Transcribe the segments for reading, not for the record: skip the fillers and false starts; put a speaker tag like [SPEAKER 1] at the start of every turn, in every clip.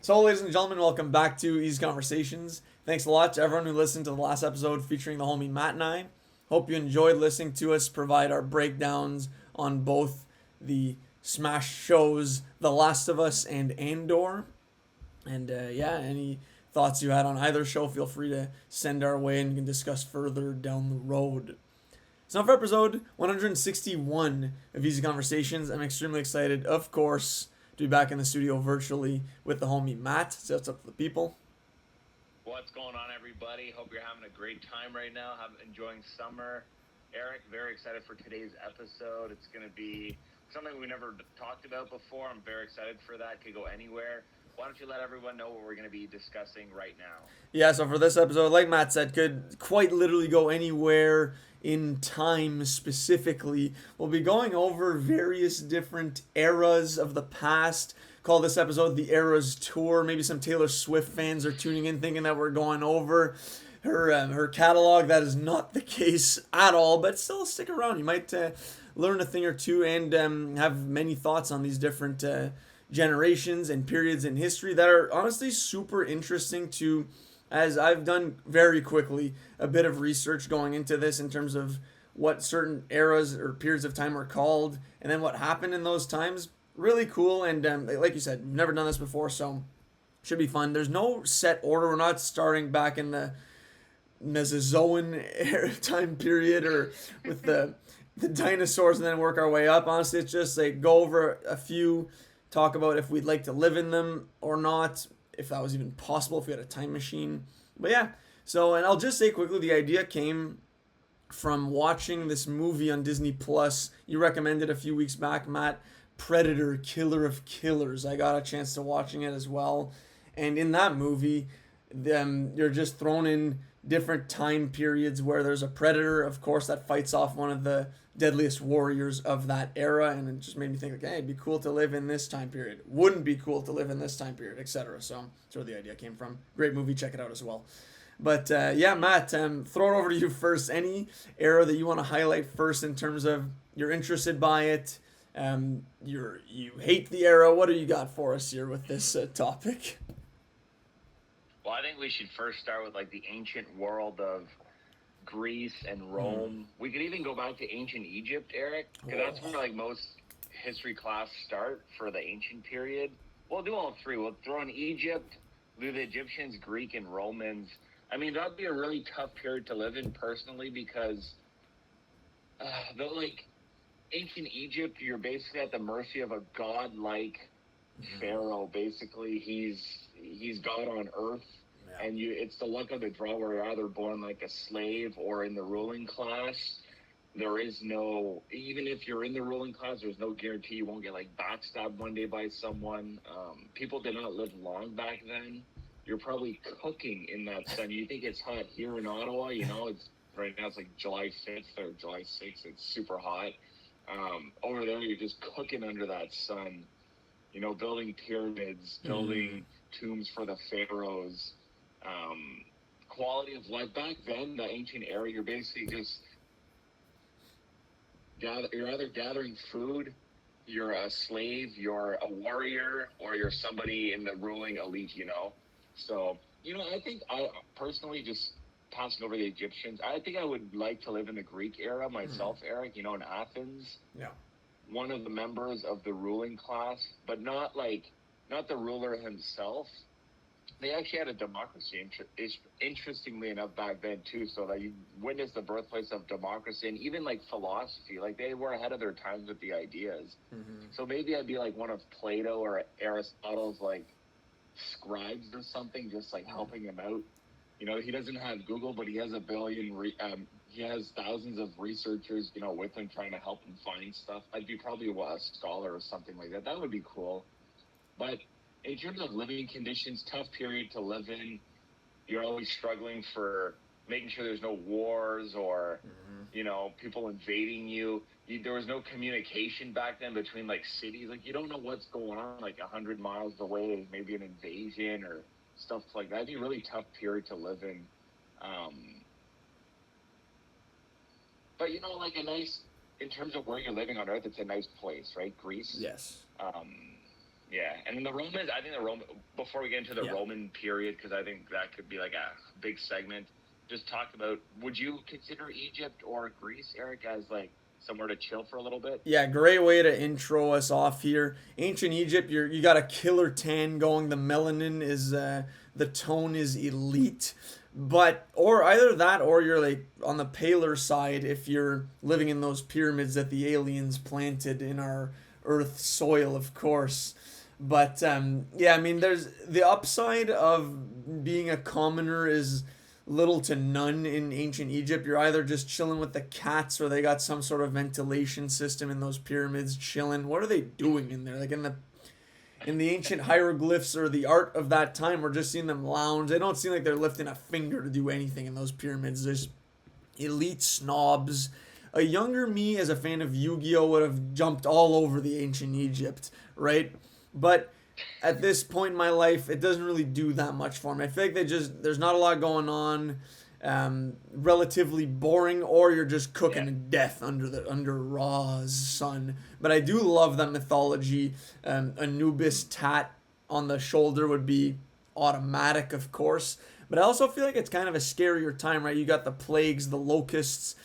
[SPEAKER 1] So, ladies and gentlemen, welcome back to Eazy Conversations. Thanks a lot to everyone who listened to the last episode featuring the homie Matt and I. Hope you enjoyed listening to us provide our breakdowns on both the Smash shows The Last of Us and Andor. And any thoughts you had on either show, feel free to send our way and we can discuss further down the road. So, now for episode 161 of Eazy Conversations, I'm extremely excited, of course, to be back in the studio virtually with the homie Matt. So what's up to the people?
[SPEAKER 2] What's going on, everybody? Hope you're having a great time right now. Enjoying summer. Eric, very excited for today's episode. It's going to be something we never talked about before. I'm very excited for that. Could go anywhere. Why don't you let everyone know what we're going to be discussing right now?
[SPEAKER 1] Yeah, so for this episode, like Matt said, could quite literally go anywhere in time specifically. We'll be going over various different eras of the past. Call this episode the Eras Tour. Maybe some Taylor Swift fans are tuning in thinking that we're going over her catalog. That is not the case at all, but still stick around. You might learn a thing or two and have many thoughts on these different generations and periods in history that are honestly super interesting to, as I've done very quickly a bit of research going into this in terms of what certain eras or periods of time are called and then what happened in those times. Really cool, and like you said, we've never done this before, so should be fun. There's no set order. We're not starting back in the Mesozoan time period or with the dinosaurs and then work our way up. Honestly, it's just like go over a few, talk about if we'd like to live in them or not, if that was even possible, if we had a time machine. But yeah, so, and I'll just say quickly, the idea came from watching this movie on Disney Plus. You recommended a few weeks back, Matt, Predator, Killer of Killers. I got a chance to watching it as well. And in that movie, you're just thrown in different time periods where there's a predator, of course, that fights off one of the deadliest warriors of that era, and it just made me think, like, hey, it'd be cool to live in this time period. Wouldn't be cool to live in this time period, etc. So that's where the idea came from. Great movie, check it out as well. But yeah, Matt, throw it over to you first. Any era that you want to highlight first in terms of you're interested by it, you hate the era. What do you got for us here with this topic?
[SPEAKER 2] Well, I think we should first start with like the ancient world of Greece and Rome. We could even go back to ancient Egypt, Eric, because that's where like most history class start for the ancient period. We'll do all three. We'll throw in Egypt, do the Egyptians, Greek, and Romans. I mean, that'd be a really tough period to live in personally because the like ancient Egypt, you're basically at the mercy of a godlike pharaoh. Basically, he's God on earth,
[SPEAKER 1] Yeah.
[SPEAKER 2] and it's the luck of the draw where you're either born like a slave or in the ruling class. There is no, even if you're in the ruling class, there's no guarantee you won't get like backstabbed one day by someone. People did not live long back then. You're probably cooking in that sun. You think it's hot here in Ottawa, it's right now it's like July 5th or July 6th. It's super hot. Over there, you're just cooking under that sun, building pyramids, building tombs for the pharaohs. Quality of life back then, the ancient era, you're basically just you're either gathering food, you're a slave, you're a warrior, or you're somebody in the ruling elite. So, I think I personally just passing over the Egyptians, I think I would like to live in the Greek era myself, Eric, in Athens.
[SPEAKER 1] Yeah.
[SPEAKER 2] One of the members of the ruling class, but not the ruler himself. They actually had a democracy, interestingly enough, back then too. So that you witnessed the birthplace of democracy and even like philosophy. Like they were ahead of their times with the ideas. So maybe I'd be like one of Plato or Aristotle's like scribes or something, just like helping him out. He doesn't have Google, but he has a billion. He has thousands of researchers, with him trying to help him find stuff. I'd be probably a scholar or something like that. That would be cool. But in terms of living conditions, tough period to live in. You're always struggling for making sure there's no wars or, people invading you. There was no communication back then between like cities. Like you don't know what's going on like 100 miles away, maybe an invasion or stuff like that. It'd be a really tough period to live in. But like a nice, in terms of where you're living on Earth, it's a nice place, right? Greece.
[SPEAKER 1] Yes.
[SPEAKER 2] Yeah, and then the Romans. I think the Roman. Before we get into the
[SPEAKER 1] Yeah.
[SPEAKER 2] Roman period, because I think that could be like a big segment. Just talk about. Would you consider Egypt or Greece, Eric, as like somewhere to chill for a little bit?
[SPEAKER 1] Yeah, great way to intro us off here. Ancient Egypt, you got a killer tan going. The melanin is the tone is elite, but or either that or you're like on the paler side if you're living in those pyramids that the aliens planted in our Earth soil, of course. But yeah, I mean, there's the upside of being a commoner is little to none in ancient Egypt. You're either just chilling with the cats or they got some sort of ventilation system in those pyramids chilling. What are they doing in there? Like in the ancient hieroglyphs or the art of that time, we're just seeing them lounge. They don't seem like they're lifting a finger to do anything in those pyramids. There's elite snobs. A younger me, as a fan of Yu-Gi-Oh, would have jumped all over the ancient Egypt, right? But at this point in my life, it doesn't really do that much for me. I feel like there's not a lot going on, relatively boring, or you're just cooking
[SPEAKER 2] Yeah.
[SPEAKER 1] to death under Ra's sun. But I do love that mythology. Anubis tat on the shoulder would be automatic, of course. But I also feel like it's kind of a scarier time, right? You got the plagues, the locusts.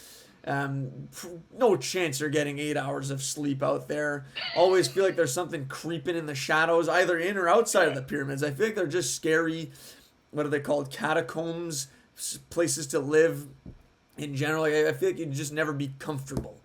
[SPEAKER 1] No chance you're getting 8 hours of sleep out there. Always feel like there's something creeping in the shadows, either in or outside of
[SPEAKER 2] Yeah.
[SPEAKER 1] the pyramids. I feel like they're just scary. What are they called? Catacombs, places to live in general. Like, I feel like you'd just never be comfortable.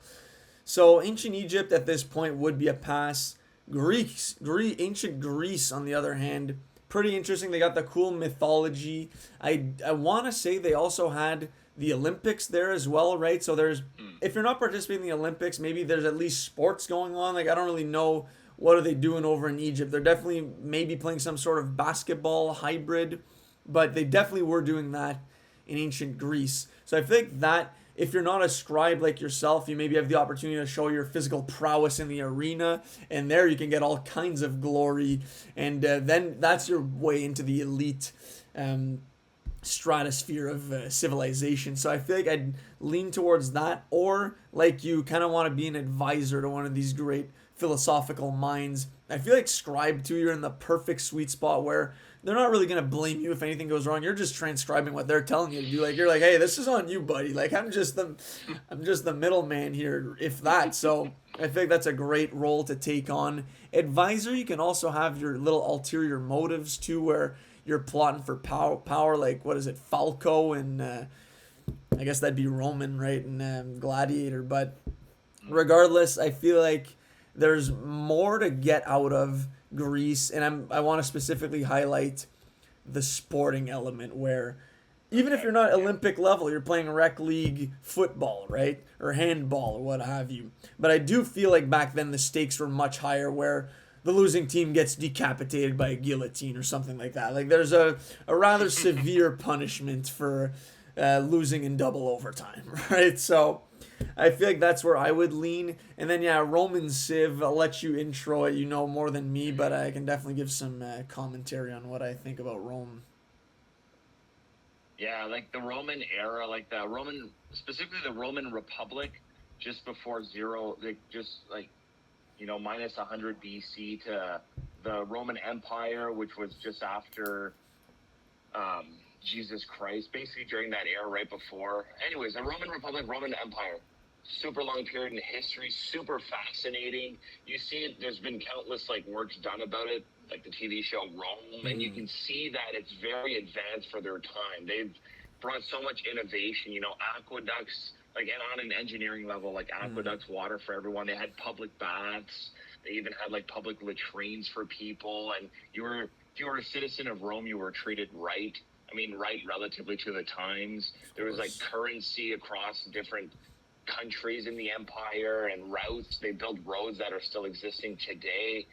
[SPEAKER 1] So ancient Egypt at this point would be a pass. Ancient Greece, on the other hand, pretty interesting. They got the cool mythology. I want to say they also had the Olympics there as well, right? So there's,
[SPEAKER 2] Mm.
[SPEAKER 1] if you're not participating in the Olympics, maybe there's at least sports going on. Like I don't really know what are they doing over in Egypt. They're definitely maybe playing some sort of basketball hybrid, but they definitely were doing that in ancient Greece. So I think that if you're not a scribe like yourself, you maybe have the opportunity to show your physical prowess in the arena, and there you can get all kinds of glory, and then that's your way into the elite um, stratosphere of civilization. So I feel like I'd lean towards that, or like you, kind of want to be an advisor to one of these great philosophical minds. I feel like scribe too. You're in the perfect sweet spot where they're not really gonna blame you if anything goes wrong. You're just transcribing what they're telling you to do. Like you're like, hey, this is on you, buddy. Like I'm just the middleman here, if that. So I think that's a great role to take on. Advisor, you can also have your little ulterior motives too, where you're plotting for power. Like what is it, Falco and I guess that'd be Roman, right? And Gladiator. But regardless, I feel like there's more to get out of Greece, and I want to specifically highlight the sporting element where even if
[SPEAKER 2] Okay.
[SPEAKER 1] you're not
[SPEAKER 2] Yeah.
[SPEAKER 1] Olympic level, you're playing rec league football, right? Or handball or what have you. But I do feel like back then the stakes were much higher where the losing team gets decapitated by a guillotine or something like that. Like there's a rather severe punishment for losing in double overtime, right? So I feel like that's where I would lean. And then, yeah, Roman Civ, I'll let you intro it. You know more than me, but I can definitely give some commentary on what I think about Rome.
[SPEAKER 2] Yeah, like the Roman era, like the Roman, specifically the Roman Republic, just before zero, like just like minus 100 BC to the Roman Empire, which was just after Jesus Christ, basically during that era right before. Anyways, the Roman Republic, Roman Empire, super long period in history, super fascinating. You see it, there's been countless like works done about it, like the TV show Rome, and you
[SPEAKER 1] Mm.
[SPEAKER 2] can see that it's very advanced for their time. They've brought so much innovation, aqueducts, like and on an engineering level, like
[SPEAKER 1] Mm.
[SPEAKER 2] aqueducts, water for everyone. They had public baths. They even had like public latrines for people, and if you were a citizen of Rome, you were treated right. I mean, right relatively to the times.
[SPEAKER 1] Of
[SPEAKER 2] There was like
[SPEAKER 1] course.
[SPEAKER 2] currency across different countries in the empire and routes. They built roads that are still existing today.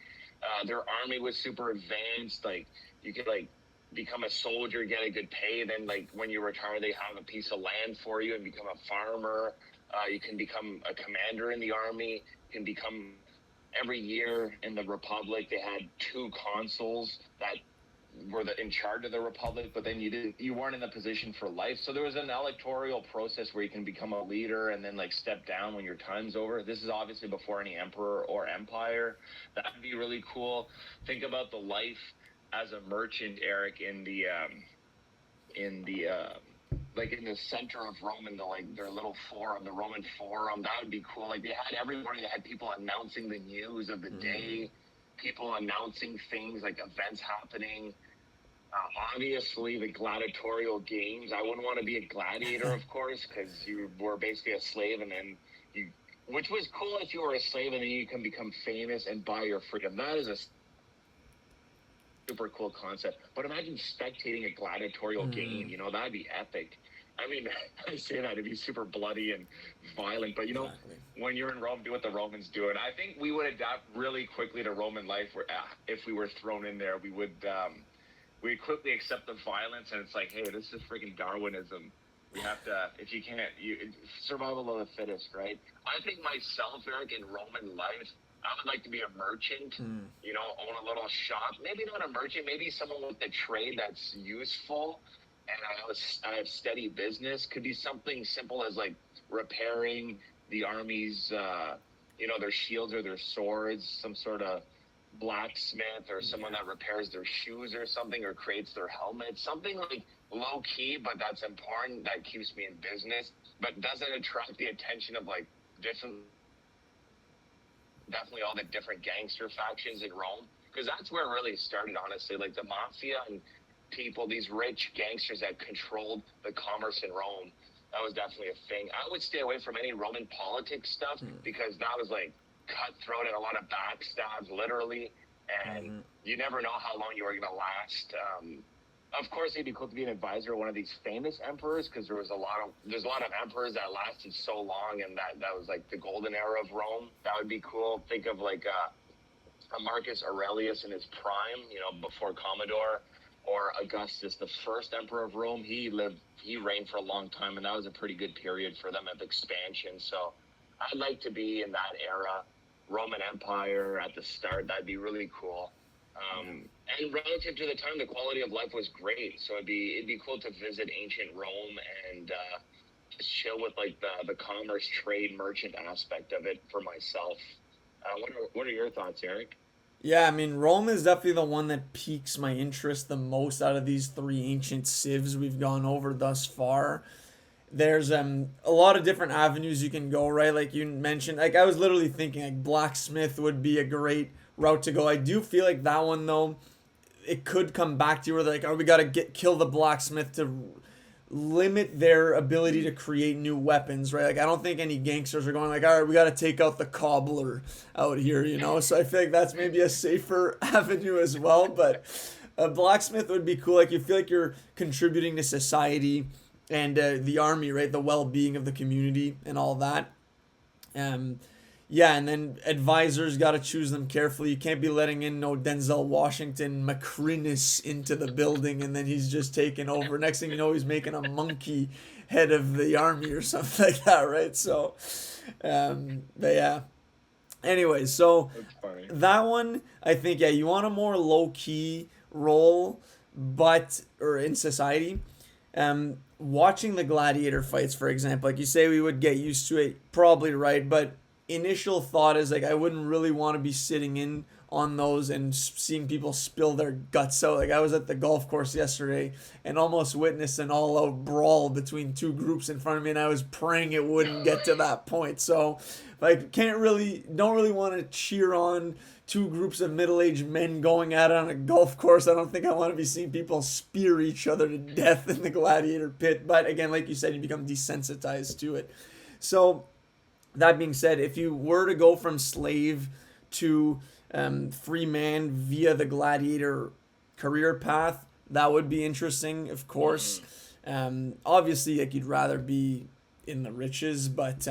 [SPEAKER 2] Their army was super advanced. Like you could like become a soldier, get a good pay. Then like when you retire, they have a piece of land for you and become a farmer. You can become a commander in the army. You can become every year in the Republic. They had two consuls that were in charge of the republic, but then you weren't in the position for life. So there was an electoral process where you can become a leader and then like step down when your time's over. This is obviously before any emperor or empire. That'd be really cool. Think about the life as a merchant, Eric, in the like in the center of Rome, in the like their little forum, the Roman Forum. That would be cool. Like they had every morning, they had people announcing the news of the day, people announcing things like events happening. Obviously, the gladiatorial games. I wouldn't want to be a gladiator, of course, because you were basically a slave, and then you, which was cool if you were a slave, and then you can become famous and buy your freedom. That is a super cool concept. But imagine spectating a gladiatorial game. You know, that'd be epic. I mean, I say that it'd be super bloody and violent, but you know, when you're in Rome, do what the Romans do. And I think we would adapt really quickly to Roman life. Where if we were thrown in there, we'd quickly accept the violence. And it's like, hey, this is freaking Darwinism. We have to, if you can't, survival of the fittest, right? I think myself, Eric, in Roman life, I would like to be a merchant, you know, own a little shop. Maybe not a merchant, maybe someone with a trade that's useful and I have steady business. Could be something simple as like repairing the army's, you know, their shields or their swords, some sort of blacksmith or someone that repairs their shoes or something or creates their helmets. Something like low key, but that's important, that keeps me in business, but doesn't attract the attention of like definitely all the different gangster factions in Rome, because that's where it really started, honestly. Like the mafia and people, these rich gangsters that controlled the commerce in Rome, that was definitely a thing. I would stay away from any Roman politics stuff because that was like cutthroat and a lot of backstabs, literally, and you never know how long you were going to last. Of course, it'd be cool to be an advisor of one of these famous emperors, because there's a lot of emperors that lasted so long, and that was like the golden era of Rome. That would be cool. Think of like a Marcus Aurelius in his prime, you know, before Commodore, or Augustus, the first emperor of Rome. He reigned for a long time, and that was a pretty good period for them of expansion. So I'd like to be in that era, Roman Empire at the start. That'd be really cool. And relative to the time, the quality of life was great. So it'd be cool to visit ancient Rome and just chill with like the commerce, trade, merchant aspect of it for myself. What are your thoughts, Eric?
[SPEAKER 1] Yeah, I mean, Rome is definitely the one that piques my interest the most out of these three ancient civs we've gone over thus far. There's a lot of different avenues you can go, right? Like you mentioned, like I was literally thinking like blacksmith would be a great route to go. I do feel like that one though, it could come back to you where like, oh, we gotta kill the blacksmith to limit their ability to create new weapons, right? Like I don't think any gangsters are going like, all right, we got to take out the cobbler out here, you know. So I feel like that's maybe a safer avenue as well. But a blacksmith would be cool. Like you feel like you're contributing to society and the army, right? The well-being of the community and all that. Yeah, and then advisors got to choose them carefully. You can't be letting in no Denzel Washington McCrinnis into the building and then he's just taking over. Next thing you know, he's making a monkey head of the army or something like that, right? So, but yeah. Anyways, so that one, I think, yeah, you want a more low-key role, or in society. Watching the gladiator fights, for example, like you say, we would get used to it, probably right, but initial thought is like I wouldn't really want to be sitting in on those and seeing people spill their guts out. Like I was at the golf course yesterday and almost witnessed an all-out brawl between two groups in front of me, and I was praying it wouldn't get to that point. So like don't really want to cheer on two groups of middle-aged men going at it on a golf course. I don't think I want to be seeing people spear each other to death in the gladiator pit. But again, like you said, you become desensitized to it. So that being said, if you were to go from slave to free man via the gladiator career path, that would be interesting, of course. Obviously, like you'd rather be in the riches, but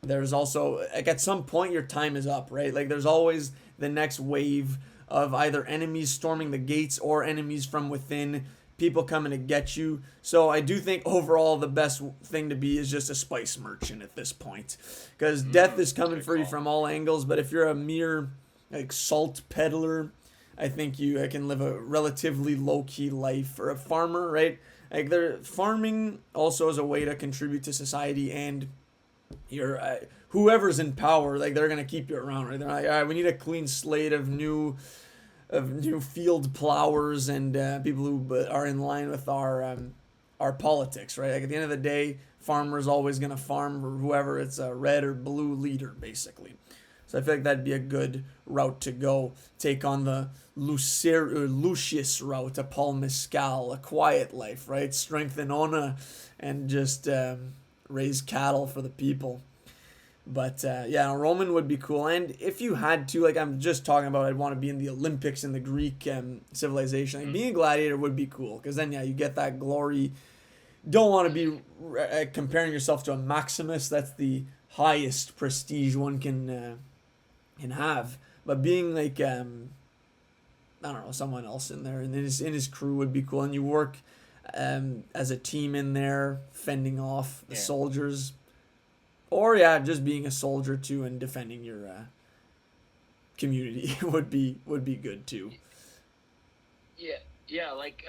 [SPEAKER 1] there's also like at some point your time is up, right? Like there's always the next wave of either enemies storming the gates or enemies from within, people coming to get you. So I do think overall the best thing to be is just a spice merchant at this point, because death is coming for you from all angles. But if you're a mere like salt peddler, I think you can live a relatively low key life for a farmer, right? Like they're farming also as a way to contribute to society, and your whoever's in power, like they're gonna keep you around, right? They're like, all right, we need a clean slate of new field plowers and people who are in line with our politics, right? Like at the end of the day, farmer's always gonna farm for whoever it's a red or blue leader, basically. So I feel like that'd be a good route to go. Take on the Lucius route, a Paul Mescal, a quiet life, right? Strengthen Ona, and just raise cattle for the people. But yeah, Roman would be cool. And if you had to, like I'm just talking about, I'd want to be in the Olympics in the Greek civilization. Like being a gladiator would be cool because then, yeah, you get that glory. Don't want to be comparing yourself to a Maximus. That's the highest prestige one can have. But being like, I don't know, someone else in there and in his crew would be cool. And you work as a team in there, fending off the soldiers. Or yeah, just being a soldier too and defending your community would be good too.
[SPEAKER 2] Yeah, like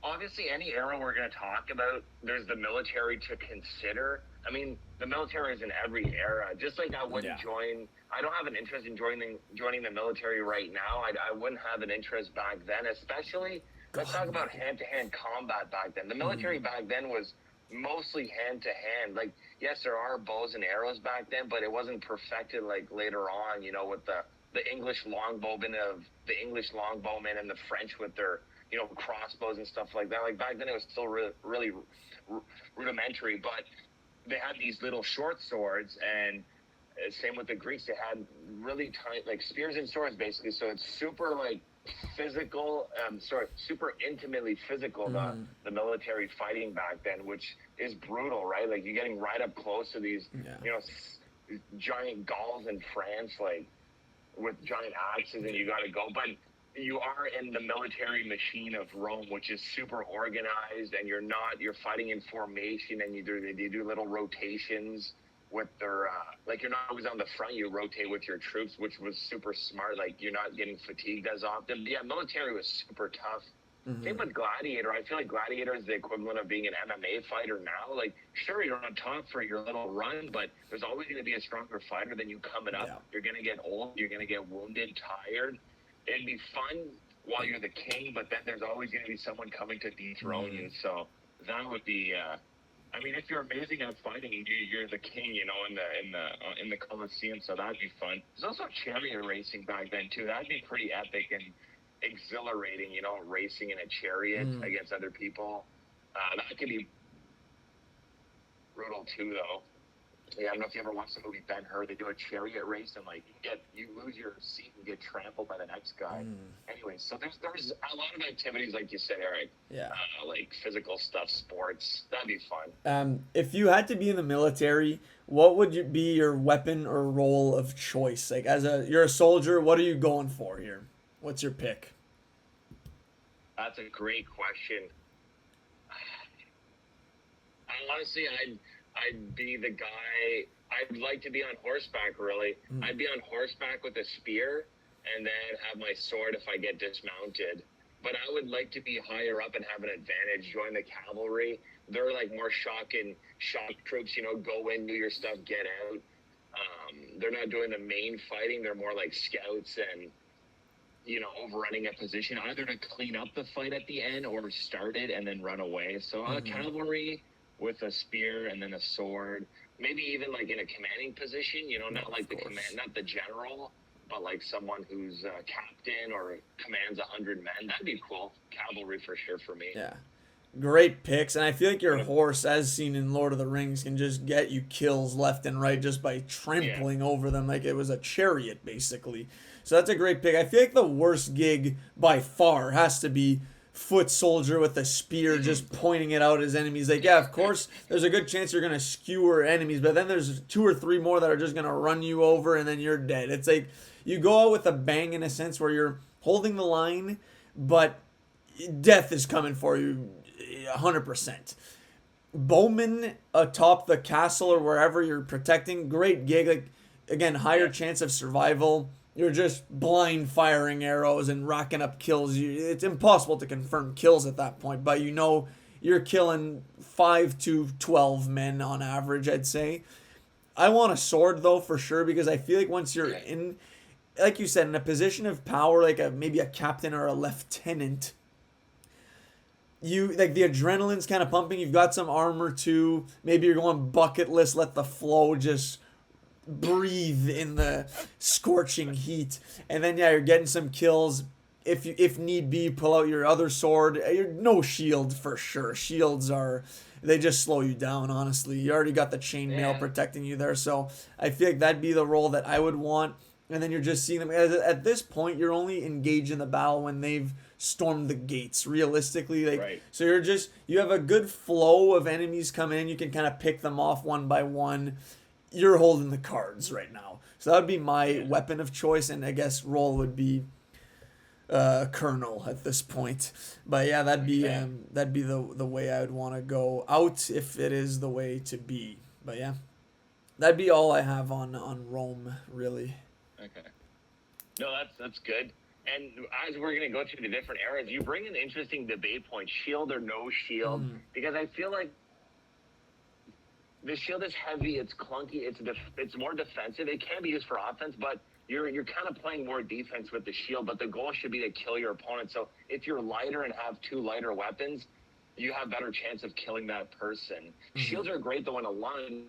[SPEAKER 2] obviously any era we're going to talk about, there's the military to consider. I mean, the military is in every era. Just like I wouldn't join, I don't have an interest in joining the military right now. I wouldn't have an interest back then, especially. Let's talk about hand-to-hand combat back then. The military back then was mostly hand-to-hand. Like, yes, there are bows and arrows back then, but it wasn't perfected like later on, you know, with the English longbowmen and the French with their, you know, crossbows and stuff like that. Like, back then it was still really rudimentary, but they had these little short swords, and same with the Greeks. They had really tight, like, spears and swords, basically. So it's super, like, physical, super intimately physical, the military fighting back then, which is brutal, right? Like, you're getting right up close to these, you know, giant Gauls in France, like, with giant axes, and you got to go. But you are in the military machine of Rome, which is super organized, and you're fighting in formation, and you do little rotations with their, like, you're not always on the front, you rotate with your troops, which was super smart. Like, you're not getting fatigued as often. Yeah, military was super tough. Same with Gladiator. I feel like Gladiator is the equivalent of being an MMA fighter now. Like, sure, you're on top for your little run, but there's always going to be a stronger fighter than you coming up. Yeah. You're going to get old. You're going to get wounded, tired. It'd be fun while you're the king, but then there's always going to be someone coming to dethrone you. So that would be... I mean, if you're amazing at fighting, you're the king, you know, in the Colosseum, so that'd be fun. There's also chariot racing back then too. That'd be pretty epic and exhilarating, you know, racing in a chariot against other people. That could be brutal too, though. Yeah, I don't know if you ever watched the movie Ben-Hur. They do a chariot race, and like you lose your seat and get trampled by the next guy. Anyway, so there's a lot of activities, like you said, Eric. Yeah. Like physical stuff, sports. That'd be fun.
[SPEAKER 1] If you had to be in the military, what would be your weapon or role of choice? Like, you're a soldier, what are you going for here? What's your pick?
[SPEAKER 2] That's a great question. Honestly, I'd be the guy. I'd like to be on horseback, really. I'd be on horseback with a spear and then have my sword if I get dismounted. But I would like to be higher up and have an advantage, join the cavalry. They're like more shock troops, you know, go in, do your stuff, get out. They're not doing the main fighting. They're more like scouts and, you know, overrunning a position, either to clean up the fight at the end or start it and then run away. So cavalry with a spear and then a sword, maybe even like in a commanding position, you know, not like not the general, but like someone who's a captain or commands 100 men. That'd be cool. Cavalry for sure for me.
[SPEAKER 1] Yeah. Great picks. And I feel like your horse, as seen in Lord of the Rings, can just get you kills left and right just by trampling over them like it was a chariot, basically. So that's a great pick. I feel like the worst gig by far has to be foot soldier with a spear just pointing it out at his enemies. Like, yeah, of course, there's a good chance you're going to skewer enemies, but then there's 2 or 3 more that are just going to run you over and then you're dead. It's like you go out with a bang in a sense where you're holding the line, but death is coming for you 100%. Bowman atop the castle or wherever you're protecting, great gig. Like, again, higher chance of survival. you're just blind firing arrows and racking up kills. It's impossible to confirm kills at that point, but you know you're killing 5 to 12 men on average, I'd say. I want a sword though for sure because I feel like once you're in, like you said, in a position of power, like maybe a captain or a lieutenant, you like the adrenaline's kind of pumping. You've got some armor too. Maybe you're going bucket list, let the flow just breathe in the scorching heat, and then yeah, you're getting some kills. If need be, pull out your other sword. You're no shield for sure. Shields are they just slow you down. Honestly, you already got the chainmail protecting you there, so I feel like that'd be the role that I would want. And then you're just seeing them at this point. You're only engaged in the battle when they've stormed the gates. Realistically, like
[SPEAKER 2] Right.
[SPEAKER 1] so, you have a good flow of enemies coming in. You can kind of pick them off one by one. You're holding the cards right now. So that would be my weapon of choice, and I guess role would be Colonel at this point. But yeah, that'd be the way I would want to go out if it is the way to be. But yeah, that'd be all I have on Rome really.
[SPEAKER 2] Okay. No, that's good. And as we're gonna go through the different eras, you bring an interesting debate point: shield or no shield? Because I feel like the shield is heavy, it's clunky, it's more defensive. It can be used for offense, but you're kind of playing more defense with the shield. But the goal should be to kill your opponent. So if you're lighter and have two lighter weapons, you have better chance of killing that person. Shields are great though in a line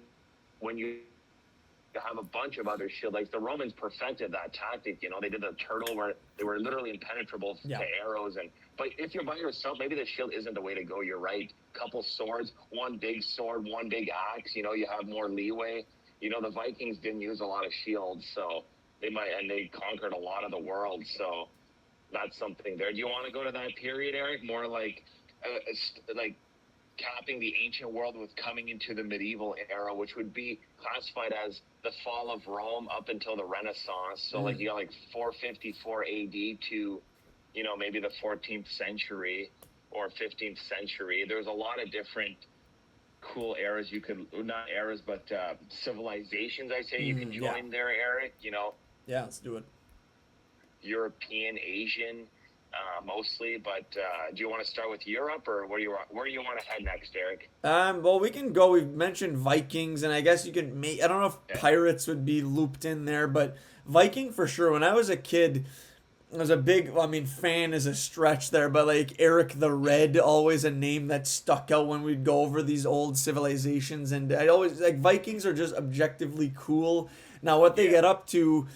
[SPEAKER 2] when you have a bunch of other shield. Like the Romans perfected that tactic. You know, they did the turtle where they were literally impenetrable to arrows. But if you're by yourself, maybe the shield isn't the way to go. You're right. Couple swords, one big sword, one big axe. You know, you have more leeway. You know, the Vikings didn't use a lot of shields, so they conquered a lot of the world. So that's something there. Do you want to go to that period, Eric? More like capping the ancient world with coming into the medieval era, which would be classified as the fall of Rome up until the Renaissance. So like you got like 454 AD to, you know, maybe the 14th century or 15th century. There's a lot of different cool eras you could, not eras, but civilizations, I say, you can join there, Eric. You know,
[SPEAKER 1] Yeah, let's do it.
[SPEAKER 2] European, Asian, mostly. But do you want to start with Europe, or where do you want to head next, Eric?
[SPEAKER 1] Well, we can go. We've mentioned Vikings, and I guess you can make. I don't know if pirates would be looped in there, but Viking for sure. When I was a kid, I was a big. Well, I mean, fan is a stretch there, but like Eric the Red, always a name that stuck out when we'd go over these old civilizations, and I always like Vikings are just objectively cool. Now, what they get up to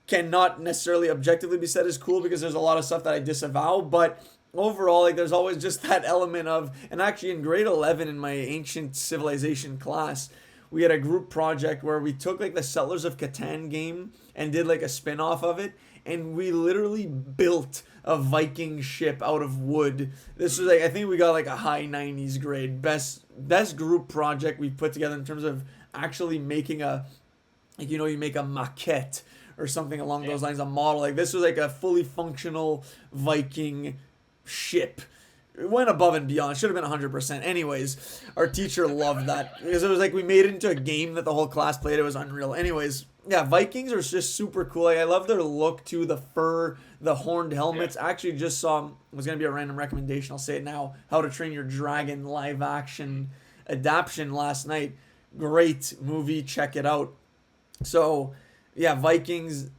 [SPEAKER 1] cannot necessarily objectively be said as cool because there's a lot of stuff that I disavow, but overall, like there's always just that element of, and actually in grade 11 in my ancient civilization class, we had a group project where we took like the Settlers of Catan game and did like a spin-off of it, and we literally built a Viking ship out of wood. This was like, I think we got like a high 90s grade. Best group project we've put together in terms of actually making a, like, you know, you make a maquette or something along those lines, a model. Like this was like a fully functional Viking ship. It went above and beyond. It should have been 100%. Anyways, our teacher loved that because it was like we made it into a game that the whole class played. It was unreal. Anyways, yeah, Vikings are just super cool. Like, I love their look too. The fur, the horned helmets. I actually just saw, it was going to be a random recommendation. I'll say it now. How to Train Your Dragon live action adaptation last night. Great movie. Check it out. So, yeah, Vikings,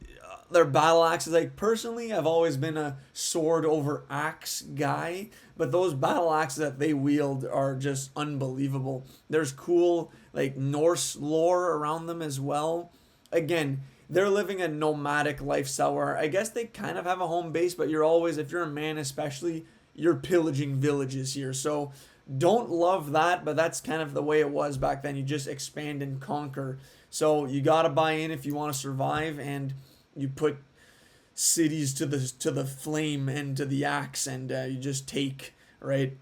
[SPEAKER 1] their battle axes. Like, personally, I've always been a sword over axe guy, but those battle axes that they wield are just unbelievable. There's cool, like, Norse lore around them as well. Again, they're living a nomadic lifestyle where I guess they kind of have a home base, but you're always, if you're a man especially, you're pillaging villages here. So, don't love that, but that's kind of the way it was back then. You just expand and conquer. So you gotta buy in if you want to survive, and you put cities to the flame and to the axe, and you just take, right.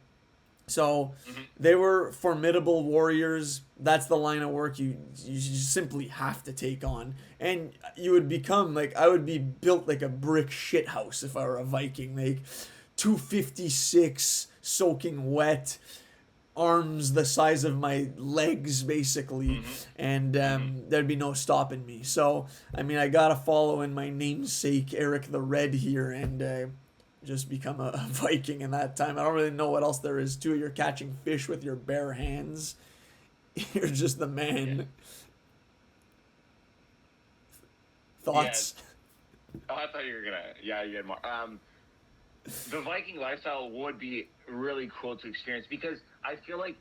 [SPEAKER 1] So they were formidable warriors. That's the line of work you simply have to take on, and you would become like, I would be built like a brick shit house if I were a Viking, like 256 soaking wet. arms the size of my legs basically,
[SPEAKER 2] Mm-hmm.
[SPEAKER 1] and
[SPEAKER 2] Mm-hmm.
[SPEAKER 1] there'd be no stopping me. So I mean, I gotta follow in my namesake Eric the Red here, and just become a Viking in that time. I don't really know what else there is to it. You're catching fish with your bare hands. You're just the
[SPEAKER 2] Yeah.
[SPEAKER 1] man.
[SPEAKER 2] Yeah.
[SPEAKER 1] Thoughts?
[SPEAKER 2] Oh, I thought you were gonna. Yeah, you had more. The Viking lifestyle would be really cool to experience because I feel like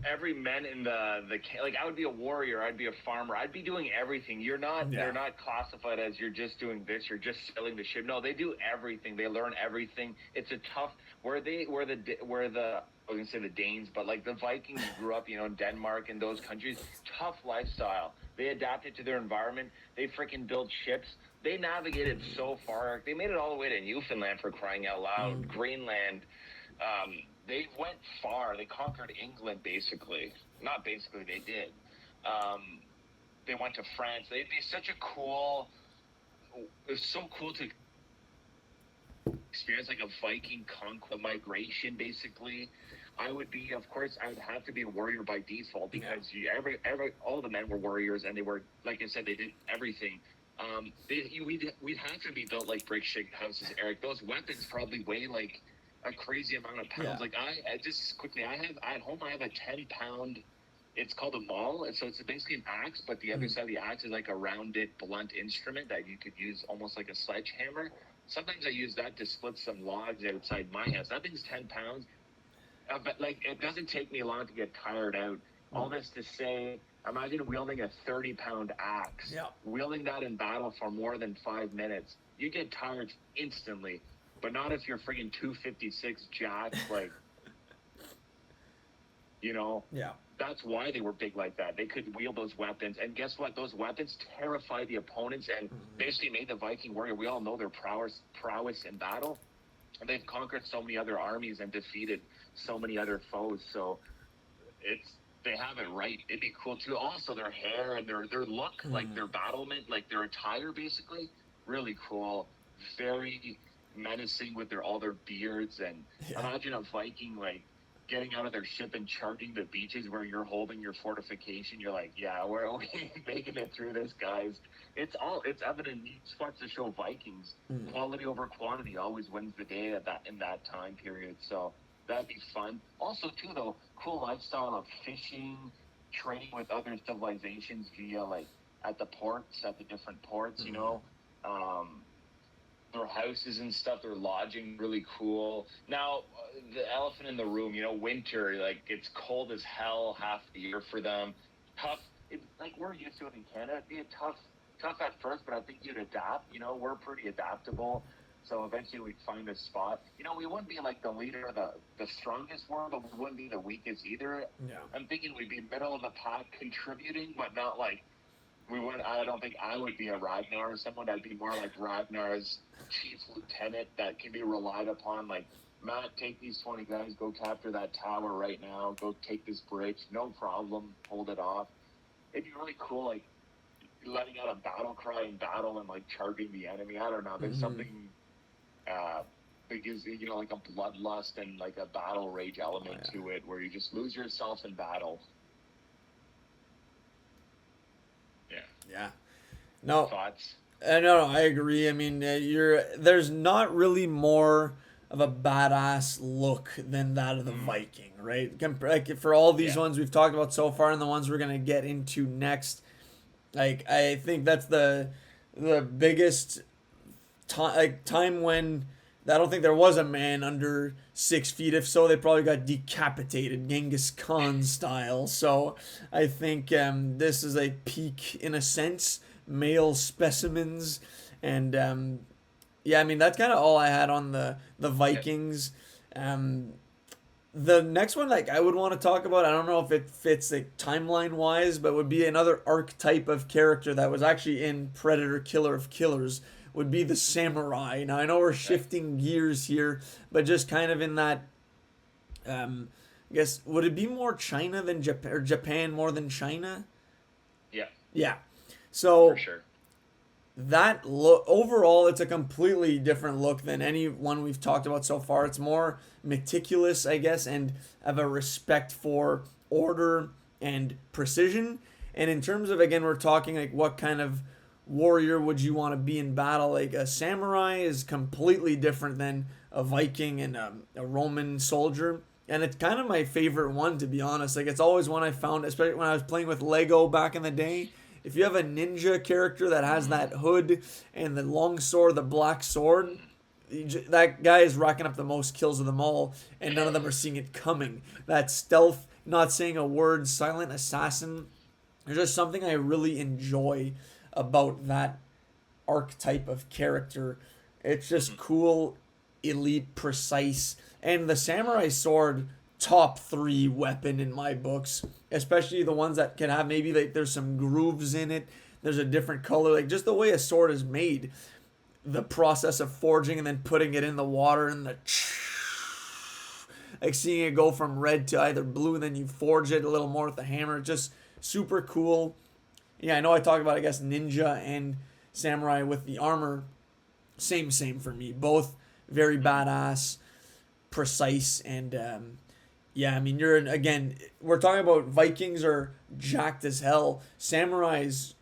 [SPEAKER 2] every man in like I would be a warrior, I'd be a farmer, I'd be doing everything.
[SPEAKER 1] Yeah.
[SPEAKER 2] They're not classified as you're just doing this, you're just sailing the ship. No, they do everything. They learn everything. It's a tough I was gonna say the Danes, but like the Vikings grew up, in Denmark and those countries. Tough lifestyle. They adapted to their environment. They freaking built ships. They navigated so far. They made it all the way to Newfoundland for crying out loud. Greenland. They went far. They conquered England, basically. Not basically, they did. They went to France. They'd be such a cool. It's so cool to experience like a Viking conquest migration, basically. Of course, I would have to be a warrior by default because all the men were warriors and they were, like I said, they did everything. We'd have to be built like brick shit houses, Eric. Those weapons probably weigh like a crazy amount of pounds.
[SPEAKER 1] Yeah.
[SPEAKER 2] Like I just quickly, at home I have a 10 pound. It's called a maul, and so it's basically an axe, but the other side of the axe is like a rounded, blunt instrument that you could use almost like a sledgehammer. Sometimes I use that to split some logs outside my house. That thing's 10 pounds, but like it doesn't take me long to get tired out. All this to say, imagine wielding a 30-pound axe.
[SPEAKER 1] Yeah.
[SPEAKER 2] Wielding that in battle for more than 5 minutes, you get tired instantly. But not if you're friggin' 256 jacked, like,
[SPEAKER 1] Yeah.
[SPEAKER 2] That's why they were big like that. They could wield those weapons. And guess what? Those weapons terrify the opponents and basically made the Viking warrior. We all know their prowess in battle. And they've conquered so many other armies and defeated so many other foes. So they have it right. It'd be cool too. Also, their hair and their look, like their battlement, like their attire, basically, really cool. Very menacing with all their beards. And imagine a Viking like getting out of their ship and charting the beaches where you're holding your fortification. You're like, yeah, we're making it through this, guys. It's evident in spots to show Vikings. Quality over quantity always wins the day in that time period. So that'd be fun. Also, too, though, cool lifestyle of fishing, trading with other civilizations via like at the different ports. Their houses and stuff, their lodging, really cool. Now, the elephant in the room, winter, like it's cold as hell half the year for them. Tough, like we're used to it in Canada. It'd be tough at first, but I think you'd adapt. We're pretty adaptable. So eventually we'd find a spot. We wouldn't be like the leader of the strongest world, but we wouldn't be the weakest either.
[SPEAKER 1] Yeah.
[SPEAKER 2] I'm thinking we'd be middle of the pack contributing, but not like we would. I don't think I would be a Ragnar or someone. I'd be more like Ragnar's chief lieutenant that can be relied upon. Like, Matt, take these 20 guys, go capture that tower right now, go take this bridge, no problem, hold it off. It'd be really cool, like letting out a battle cry in battle and like charging the enemy. I don't know. There's something that gives like a bloodlust and like a battle rage element to it, where you just lose yourself in battle.
[SPEAKER 1] Yeah. No.
[SPEAKER 2] Thoughts?
[SPEAKER 1] No, I agree. I mean, there's not really more of a badass look than that of the Viking, right? Like for all these ones we've talked about so far, and the ones we're gonna get into next, like I think that's the biggest time when I don't think there was a man under 6 feet. If so, they probably got decapitated, Genghis Khan style. So I think this is a peak, in a sense, male specimens. And yeah, I mean, that's kind of all I had on the Vikings. The next one, like I would want to talk about, I don't know if it fits like timeline wise, but would be another archetype of character that was actually in Predator: Killer of Killers, would be the samurai. Now I know we're shifting gears here, but just kind of in that, I guess, would it be more China than Japan more than China?
[SPEAKER 2] Yeah.
[SPEAKER 1] Yeah. So
[SPEAKER 2] For sure.
[SPEAKER 1] that look overall, it's a completely different look than any one we've talked about so far. It's more meticulous, I guess, and have a respect for order and precision. And in terms of, again, we're talking like what kind of warrior would you want to be in battle? Like a samurai is completely different than a Viking and a Roman soldier. And it's kind of my favorite one, to be honest. Like, it's always one I found, especially when I was playing with Lego back in the day. If you have a ninja character that has that hood and the long sword, the black sword, that guy is racking up the most kills of them all, and none of them are seeing it coming. That stealth, not saying a word, silent assassin. There's just something I really enjoy about that archetype of character. It's just cool, elite, precise, and the samurai sword, top three weapon in my books. Especially the ones that can have maybe like there's some grooves in it. There's a different color, like just the way a sword is made. The process of forging and then putting it in the water and the like seeing it go from red to either blue, and then you forge it a little more with the hammer. Just super cool. Yeah, I know I talked about, I guess, ninja and samurai with the armor. Same for me. Both very badass, precise, and yeah, I mean, you're again. We're talking about Vikings are jacked as hell. Samurais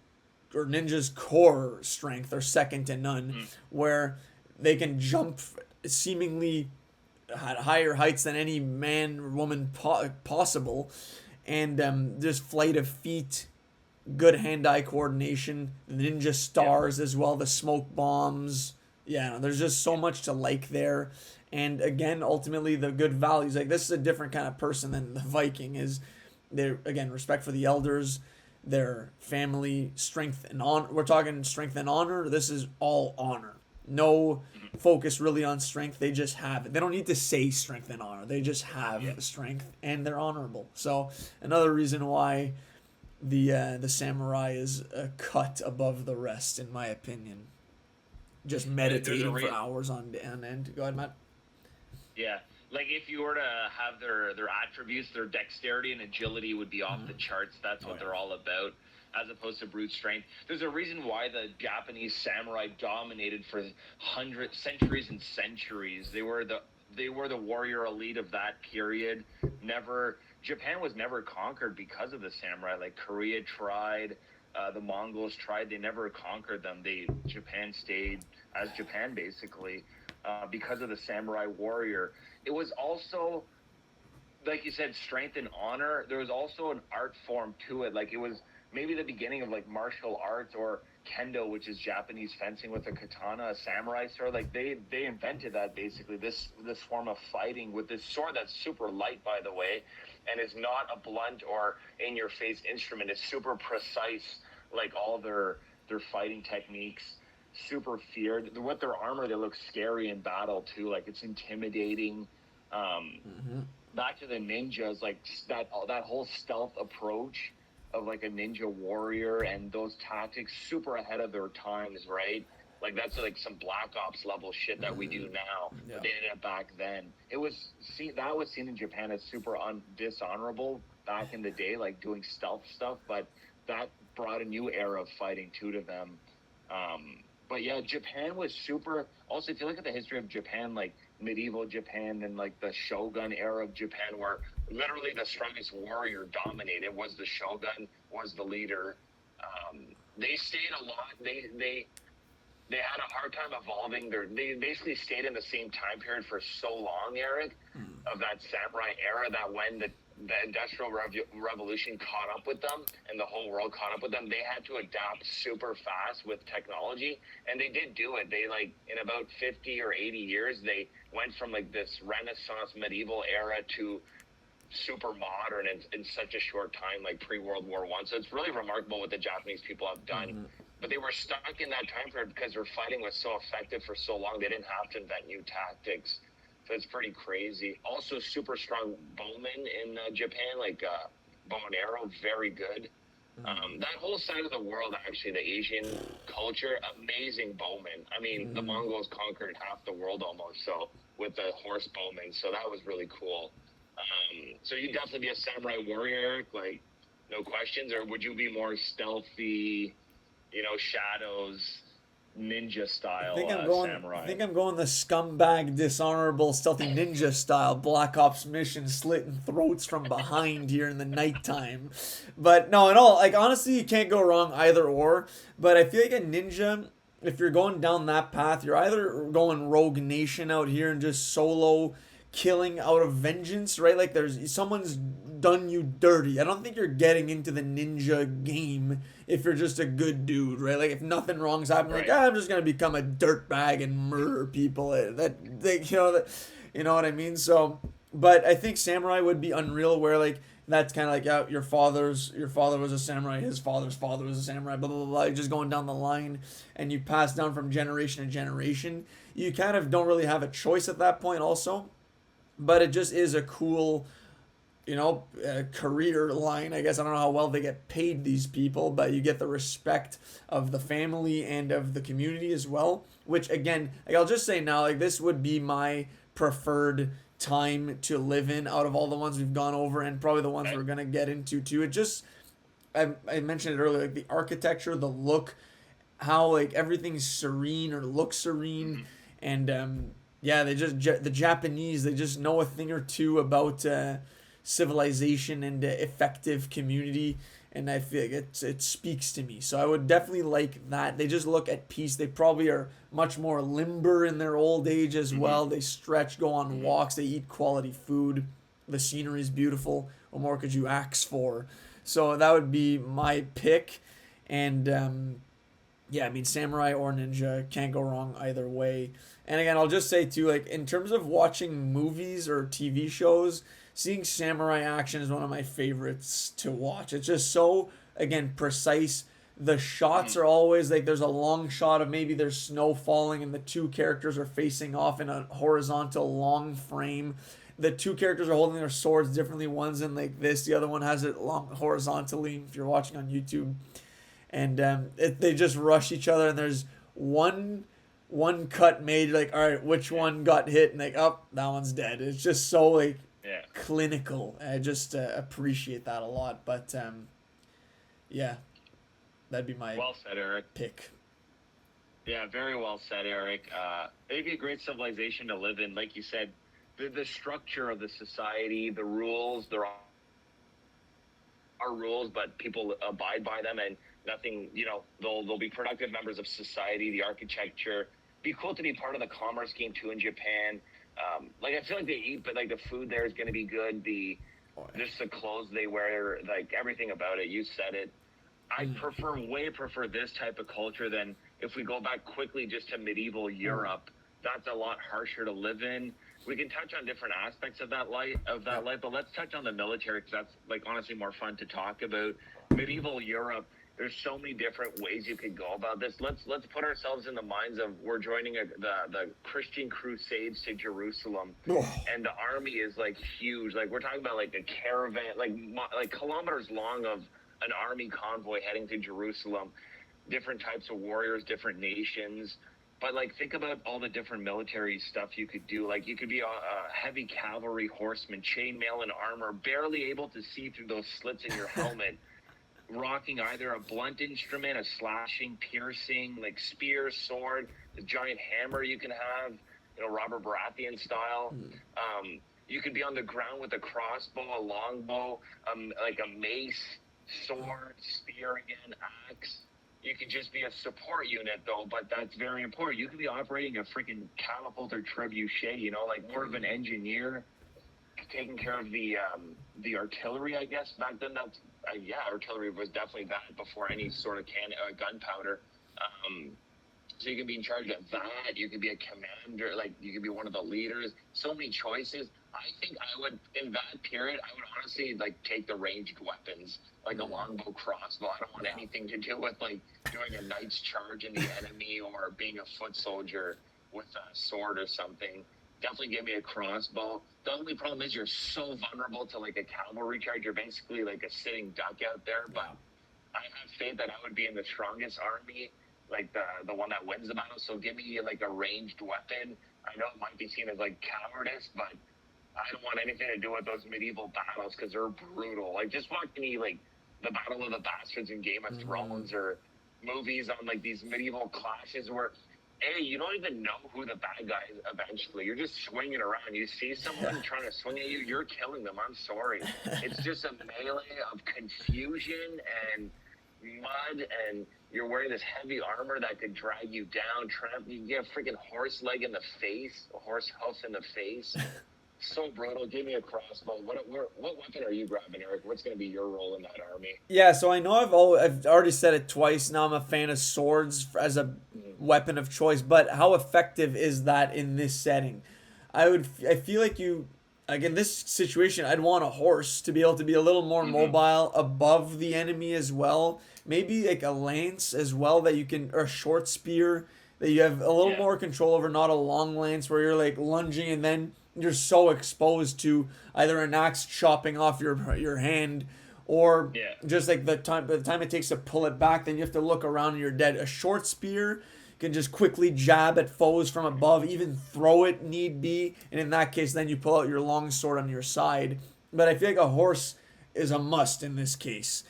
[SPEAKER 1] or ninjas' core strength are second to none, where they can jump seemingly at higher heights than any man or woman possible, and just flight of feet, good hand-eye coordination, the ninja stars as well, the smoke bombs. Yeah, no, there's just so much to like there. And again, ultimately, the good values. Like, this is a different kind of person than the Viking is. They're, again, respect for the elders, their family, strength and honor. We're talking strength and honor. This is all honor. No focus really on strength. They just have it. They don't need to say strength and honor. They just have strength, and they're honorable. So another reason why the samurai is a cut above the rest, in my opinion. Just meditating for hours on end. Go ahead, Matt.
[SPEAKER 3] Yeah, like if you were to have their attributes, their dexterity and agility would be off the charts. That's what they're all about, as opposed to brute strength. There's a reason why the Japanese samurai dominated for centuries and centuries. They were the warrior elite of that period. Never Japan was never conquered because of the samurai. Like Korea tried, the Mongols tried. They never conquered them. Japan stayed as Japan basically. Because of the samurai warrior. It was also, like you said, strength and honor. There was also an art form to it. Like, it was maybe the beginning of like martial arts or kendo, which is Japanese fencing with a katana, a samurai sword. Like, they invented that basically, this form of fighting with this sword that's super light, by the way, and is not a blunt or in your face instrument. It's super precise, like all their fighting techniques. Super feared. With their armor, they look scary in battle too. Like, it's intimidating. Back to the ninjas, like that whole stealth approach of like a ninja warrior and those tactics, super ahead of their times, right? Like, that's like some Black Ops level shit that we do now, but they did it back then. That was seen in Japan as super dishonorable back in the day, like doing stealth stuff. But that brought a new era of fighting too to them. But yeah, Japan was super. Also, if you look at the history of Japan, like medieval Japan and like the Shogun era of Japan, where literally the strongest warrior dominated, was the Shogun, was the leader. They stayed a lot. They had a hard time evolving. They basically stayed in the same time period for so long, Eric, of that samurai era, that when the Industrial Revolution caught up with them and the whole world caught up with them, they had to adapt super fast with technology, and they did do it. They, like, in about 50 or 80 years, they went from like this Renaissance medieval era to super modern in such a short time, like pre-World War I. So it's really remarkable what the Japanese people have done. But they were stuck in that time period because their fighting was so effective for so long. They didn't have to invent new tactics. So it's pretty crazy. Also, super strong bowmen in Japan, like bow and arrow, very good. That whole side of the world, actually, the Asian culture, amazing bowmen. I mean, the Mongols conquered half the world almost, so with the horse bowmen. So that was really cool. So you'd definitely be a samurai warrior, Eric, like, no questions, or would you be more stealthy, shadows, ninja
[SPEAKER 1] I
[SPEAKER 3] style
[SPEAKER 1] think I'm going. I
[SPEAKER 3] samurai.
[SPEAKER 1] think I'm going the scumbag, dishonorable, stealthy ninja style Black Ops mission, slitting throats from behind here in the nighttime. But no, in all, like honestly, you can't go wrong either or. But I feel like a ninja, if you're going down that path, you're either going Rogue Nation out here and just solo killing out of vengeance, right? Like there's someone's done you dirty. I don't think you're getting into the ninja game if you're just a good dude, right? Like if nothing wrong's happening, like
[SPEAKER 3] Right.
[SPEAKER 1] I'm just gonna become a dirtbag and murder people. You know what I mean. So, but I think samurai would be unreal, where like that's kind of like your father was a samurai, his father's father was a samurai, blah blah blah, blah. You're just going down the line, and you pass down from generation to generation. You kind of don't really have a choice at that point, also, but it just is a cool career line. I guess I don't know how well they get paid, these people, but you get the respect of the family and of the community as well. Which again, like I'll just say now, like this would be my preferred time to live in out of all the ones we've gone over, and probably the ones
[SPEAKER 3] Okay.
[SPEAKER 1] we're gonna get into too. It just I mentioned it earlier, like the architecture, the look, how like everything's serene or looks serene, and yeah, the Japanese, they just know a thing or two about civilization and effective community, and I feel like it speaks to me. So I would definitely like that. They just look at peace. They probably are much more limber in their old age as well. They stretch, go on walks, they eat quality food. The scenery is beautiful. What more could you ask for? So that would be my pick, and yeah, I mean, samurai or ninja, can't go wrong either way. And again, I'll just say too, like in terms of watching movies or TV shows, seeing samurai action is one of my favorites to watch. It's just so, again, precise. The shots are always like there's a long shot of maybe there's snow falling and the two characters are facing off in a horizontal long frame. The two characters are holding their swords differently. One's in like this, the other one has it long horizontally. If you're watching on YouTube, and they just rush each other, and there's one cut made, like, all right, which one got hit, and like, oh, that one's dead. It's just so like
[SPEAKER 3] Yeah.
[SPEAKER 1] clinical. I just appreciate that a lot. But yeah, that'd be my
[SPEAKER 3] Well said, Eric.
[SPEAKER 1] pick.
[SPEAKER 3] Yeah, very well said, Eric. It'd be a great civilization to live in. Like you said, the structure of the society, the rules, there are rules, but people abide by them, and nothing, they'll be productive members of society, the architecture. Be cool to be part of the commerce game too in Japan. Like I feel like they eat, but like the food there is going to be good. Just the clothes they wear, like everything about it. You said it. I prefer this type of culture than if we go back quickly just to medieval Europe. That's a lot harsher to live in. We can touch on different aspects of that life, but let's touch on the military, because that's like honestly more fun to talk about. Medieval Europe. There's so many different ways you could go about this. Let's put ourselves in the minds of we're joining the Christian Crusades to Jerusalem, and the army is like huge. Like we're talking about like a caravan, like kilometers long of an army convoy heading to Jerusalem. Different types of warriors, different nations. But like, think about all the different military stuff you could do. Like, you could be a heavy cavalry horseman, chainmail and armor, barely able to see through those slits in your helmet, rocking either a blunt instrument, a slashing, piercing, like spear, sword, the giant hammer you can have, Robert Baratheon style. You could be on the ground with a crossbow, a longbow, like a mace, sword, spear again, axe. You could just be a support unit, though, but that's very important. You could be operating a freaking catapult or trebuchet, like more of an engineer, taking care of the artillery, I guess. Back then, artillery was definitely that before any sort of gunpowder. So you can be in charge of that. You could be a commander, like you could be one of the leaders. So many choices. I think I would, in that period, I would honestly like take the ranged weapons, like a longbow, crossbow. I don't want anything to do with like doing a knight's charge in the enemy or being a foot soldier with a sword or something. Definitely give me a crossbow. The only problem is you're so vulnerable to like a cavalry charge. You're basically like a sitting duck out there. But I have faith that I would be in the strongest army, like the one that wins the battle. So give me like a ranged weapon. I know it might be seen as like cowardice, but I don't want anything to do with those medieval battles because they're brutal. Like just watch any like the Battle of the Bastards in Game of Thrones or
[SPEAKER 2] movies on like these medieval clashes where, hey, you don't even know who the bad guy is eventually. You're just swinging around. You see someone trying to swing at you, you're killing them. I'm sorry. It's just a melee of confusion and mud, and you're wearing this heavy armor that could drag you down, you get a freaking horse leg in the face, a horse hoof in the face. So brutal. Give me a crossbow. What weapon are you grabbing, Eric? What's going to be your role in that army?
[SPEAKER 1] Yeah, so I know I've already said it twice. Now I'm a fan of swords as a weapon of choice, but how effective is that in this setting? I feel like like in this situation, I'd want a horse to be able to be a little more mobile above the enemy as well. Maybe like a lance as well that you can, or a short spear that you have a little more control over, not a long lance where you're like lunging and then you're so exposed to either an axe chopping off your hand or just like by the time it takes to pull it back, then you have to look around and you're dead. A short spear can just quickly jab at foes from above, even throw it need be, and in that case, then you pull out your long sword on your side. But I feel like a horse is a must in this case.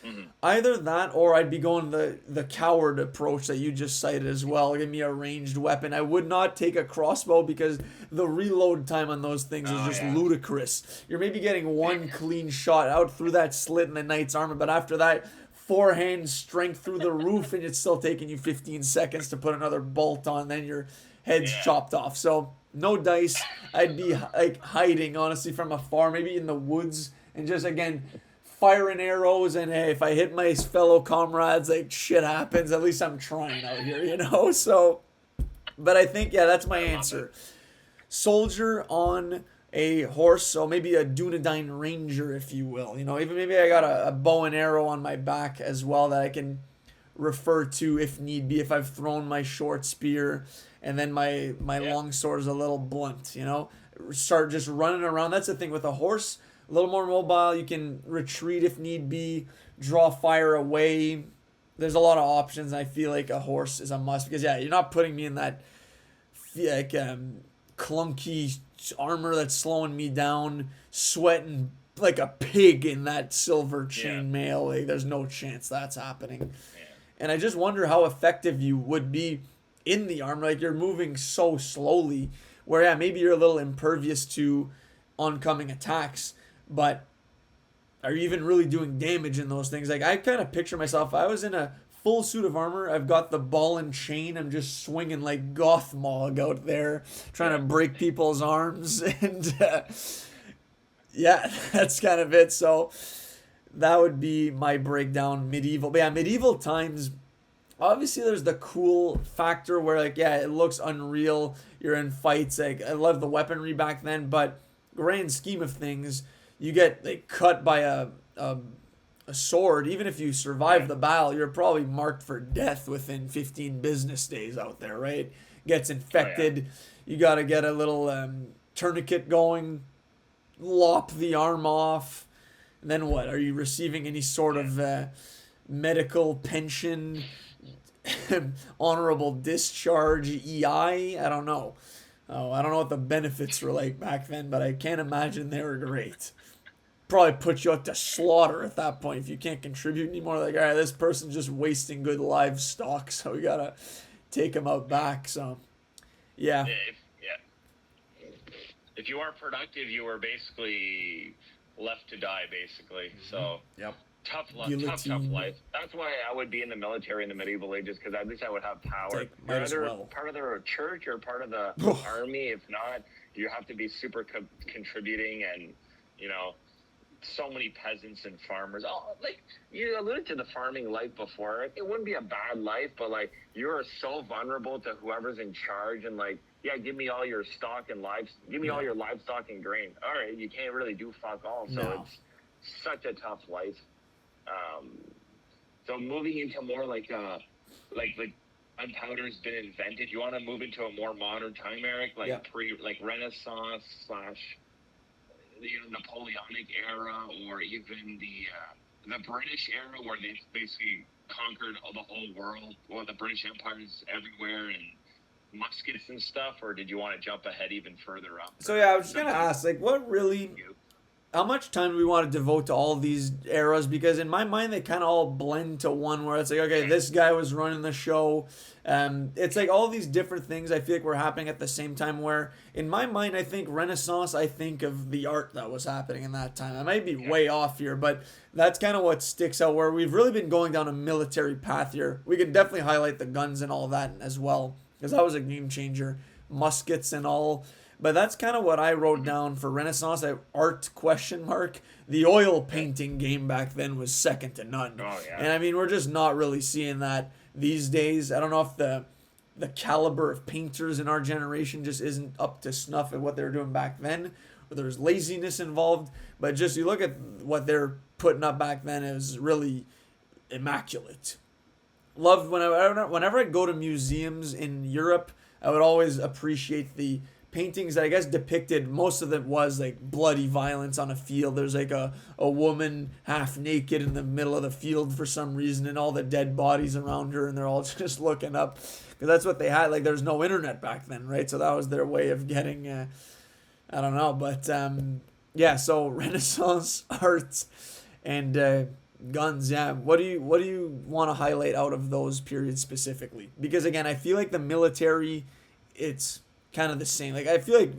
[SPEAKER 1] Either that, or I'd be going the coward approach that you just cited as well. Give me a ranged weapon. I would not take a crossbow because the reload time on those things is just ludicrous. You're maybe getting one clean shot out through that slit in the knight's armor, but after that, forehand strength through the roof, and it's still taking you 15 seconds to put another bolt on, then your head's chopped off. So no dice. I'd be like hiding honestly from afar, maybe in the woods, and just again firing arrows. And hey, if I hit my fellow comrades, like shit happens. At least I'm trying out here, you know. So, but I think that's my answer. Soldier on a horse, so maybe a Dunedain ranger, if you will. You know, even maybe I got a bow and arrow on my back as well that I can refer to if need be, if I've thrown my short spear and then my long sword is a little blunt, you know. Start just running around. That's the thing with a horse, a little more mobile. You can retreat if need be, draw fire away. There's a lot of options. I feel like a horse is a must because you're not putting me in that like clunky armor that's slowing me down, sweating like a pig in that silver chainmail. Like, there's no chance that's happening. And I just wonder how effective you would be in the armor. Like, you're moving so slowly where maybe you're a little impervious to oncoming attacks, but are you even really doing damage in those things? Like, I kind of picture myself, if I was in a full suit of armor, I've got the ball and chain, I'm just swinging like Gothmog out there trying to break people's arms. And that's kind of it. So that would be my breakdown. Medieval, but medieval times, obviously there's the cool factor where like it looks unreal, you're in fights. Like, I love the weaponry back then, but grand scheme of things, you get like cut by a sword. Even if you survive the battle, you're probably marked for death within 15 business days out there, right? Gets infected. You got to get a little tourniquet going, lop the arm off. And then what? Are you receiving any sort of medical pension, honorable discharge, EI? I don't know. I don't know what the benefits were like back then, but I can't imagine they were great. Probably put you out to slaughter at that point if you can't contribute anymore. Like, all right, this person's just wasting good livestock, so we gotta take him out back. So,
[SPEAKER 3] if you aren't productive, you were basically left to die, basically. So tough life.
[SPEAKER 2] That's why I would be in the military in the medieval ages, because at least I would have power. You're either part of the church or part of the army. If not, you have to be super contributing, and so many peasants and farmers. Oh, like you alluded to the farming life before. It wouldn't be a bad life, but like you're so vulnerable to whoever's in charge, and like, give me all your stock and give me all your livestock and grain. All right, you can't really do fuck all. So it's such a tough life. So moving into more like gunpowder's been invented. You want to move into a more modern time, Eric, like Renaissance / Napoleonic era, or even the British era, where they basically conquered the whole world, or the British Empire is everywhere, and muskets and stuff. Or did you want to jump ahead even further up?
[SPEAKER 1] So I was just gonna ask, like, what really how much time do we want to devote to all these eras? Because in my mind, they kind of all blend to one where it's like, okay, this guy was running the show. It's like all these different things I feel like were happening at the same time. Where in my mind, I think Renaissance, I think of the art that was happening in that time. I might be way off here, but that's kind of what sticks out. Where we've really been going down a military path here. We could definitely highlight the guns and all that as well, because that was a game changer. Muskets and all. But that's kind of what I wrote down for Renaissance. Art question mark. The oil painting game back then was second to none.
[SPEAKER 2] Oh, yeah.
[SPEAKER 1] And I mean, we're just not really seeing that these days. I don't know if the caliber of painters in our generation just isn't up to snuff at what they were doing back then, or there's laziness involved. But just you look at what they're putting up back then, it was really immaculate. Loved whenever I go to museums in Europe, I would always appreciate the paintings that I guess depicted. Most of it was like bloody violence on a field. There's like a woman half naked in the middle of the field for some reason, and all the dead bodies around her, and they're all just looking up, because that's what they had. Like there's no internet back then, right? So that was their way of getting I don't know, but yeah, so Renaissance art and guns. Yeah, what do you want to highlight out of those periods specifically? Because again, I feel like the military, it's kind of the same. Like I feel like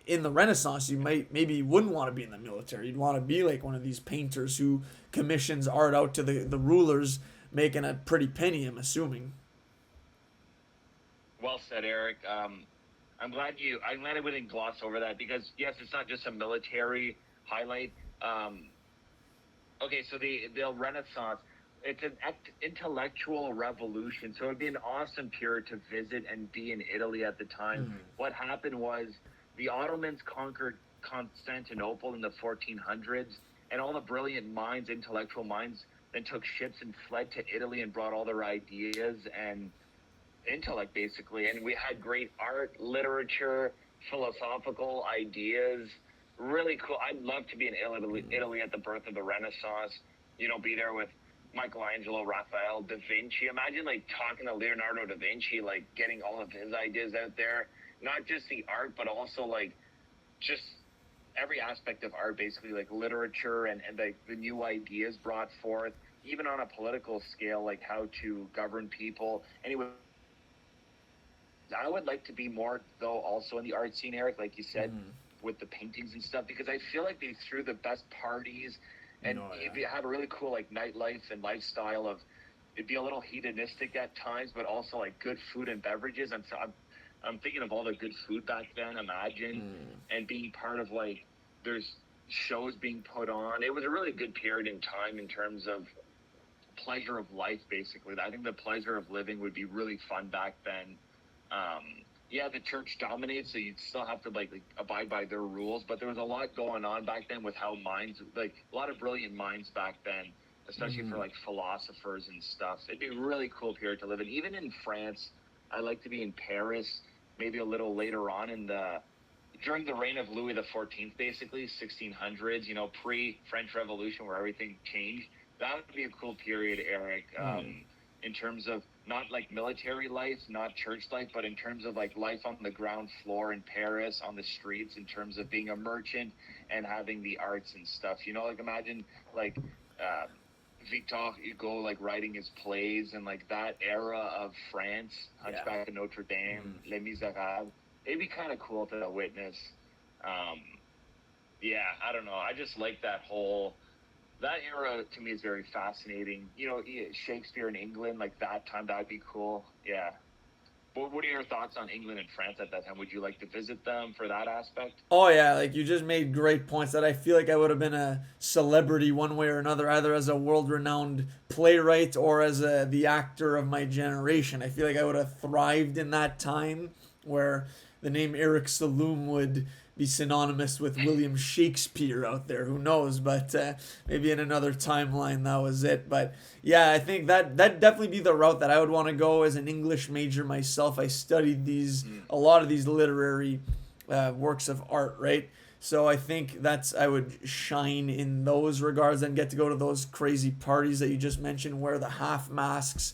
[SPEAKER 1] in the Renaissance, maybe you wouldn't want to be in the military. You'd want to be like one of these painters who commissions art out to the rulers, making a pretty penny, I'm assuming.
[SPEAKER 3] Well said, Eric. I'm glad I wouldn't gloss over that, because yes, it's not just a military highlight. Okay, so the Renaissance, it's an intellectual revolution. So it'd be an awesome period to visit and be in Italy at the time.
[SPEAKER 1] Mm-hmm.
[SPEAKER 3] What happened was the Ottomans conquered Constantinople in the 1400s, and all the brilliant minds, intellectual minds, then took ships and fled to Italy and brought all their ideas and intellect, basically. And we had great art, literature, philosophical ideas. Really cool. I'd love to be in Italy at the birth of the Renaissance. Be there with Michelangelo, Raphael, Da Vinci. Imagine like talking to Leonardo da Vinci, like getting all of his ideas out there. Not just the art, but also like just every aspect of art, basically, like literature and the new ideas brought forth, even on a political scale, like how to govern people. Anyway, I would like to be more, though, also in the art scene, Eric, like you said, with the paintings and stuff, because I feel like they threw the best parties, and you have a really cool like nightlife and lifestyle of, it'd be a little hedonistic at times, but also like good food and beverages. I'm thinking of all the good food back then, and being part of like, there's shows being put on. It was a really good period in time in terms of pleasure of life, basically. I think the pleasure of living would be really fun back then. Yeah, the church dominates, so you'd still have to like abide by their rules, but there was a lot going on back then with how minds, like a lot of brilliant minds back then, especially for like philosophers and stuff. It'd be a really cool period to live in. Even in France, I'd like to be in Paris, maybe a little later on during the reign of Louis XIV, basically 1600s, pre-French Revolution, where everything changed. That would be a cool period, Eric. In terms of not like military life, not church life, but in terms of like life on the ground floor in Paris, on the streets, in terms of being a merchant and having the arts and stuff. Like imagine like Victor Hugo like writing his plays and like that era of France, Hunchback of Notre Dame, Les Miserables. It'd be kind of cool to witness. Yeah, I don't know. I just like that era to me is very fascinating. Shakespeare in England, like that time, that'd be cool. Yeah. What are your thoughts on England and France at that time? Would you like to visit them for that aspect?
[SPEAKER 1] Oh yeah, like you just made great points that I feel like I would have been a celebrity one way or another, either as a world-renowned playwright or as the actor of my generation. I feel like I would have thrived in that time where the name Eric Saloom would be synonymous with William Shakespeare out there. Who knows? But maybe in another timeline that was it. But yeah, I think that'd definitely be the route that I would want to go as an English major myself. I studied a lot of these literary works of art, right? So I think I would shine in those regards and get to go to those crazy parties that you just mentioned, wear the half masks.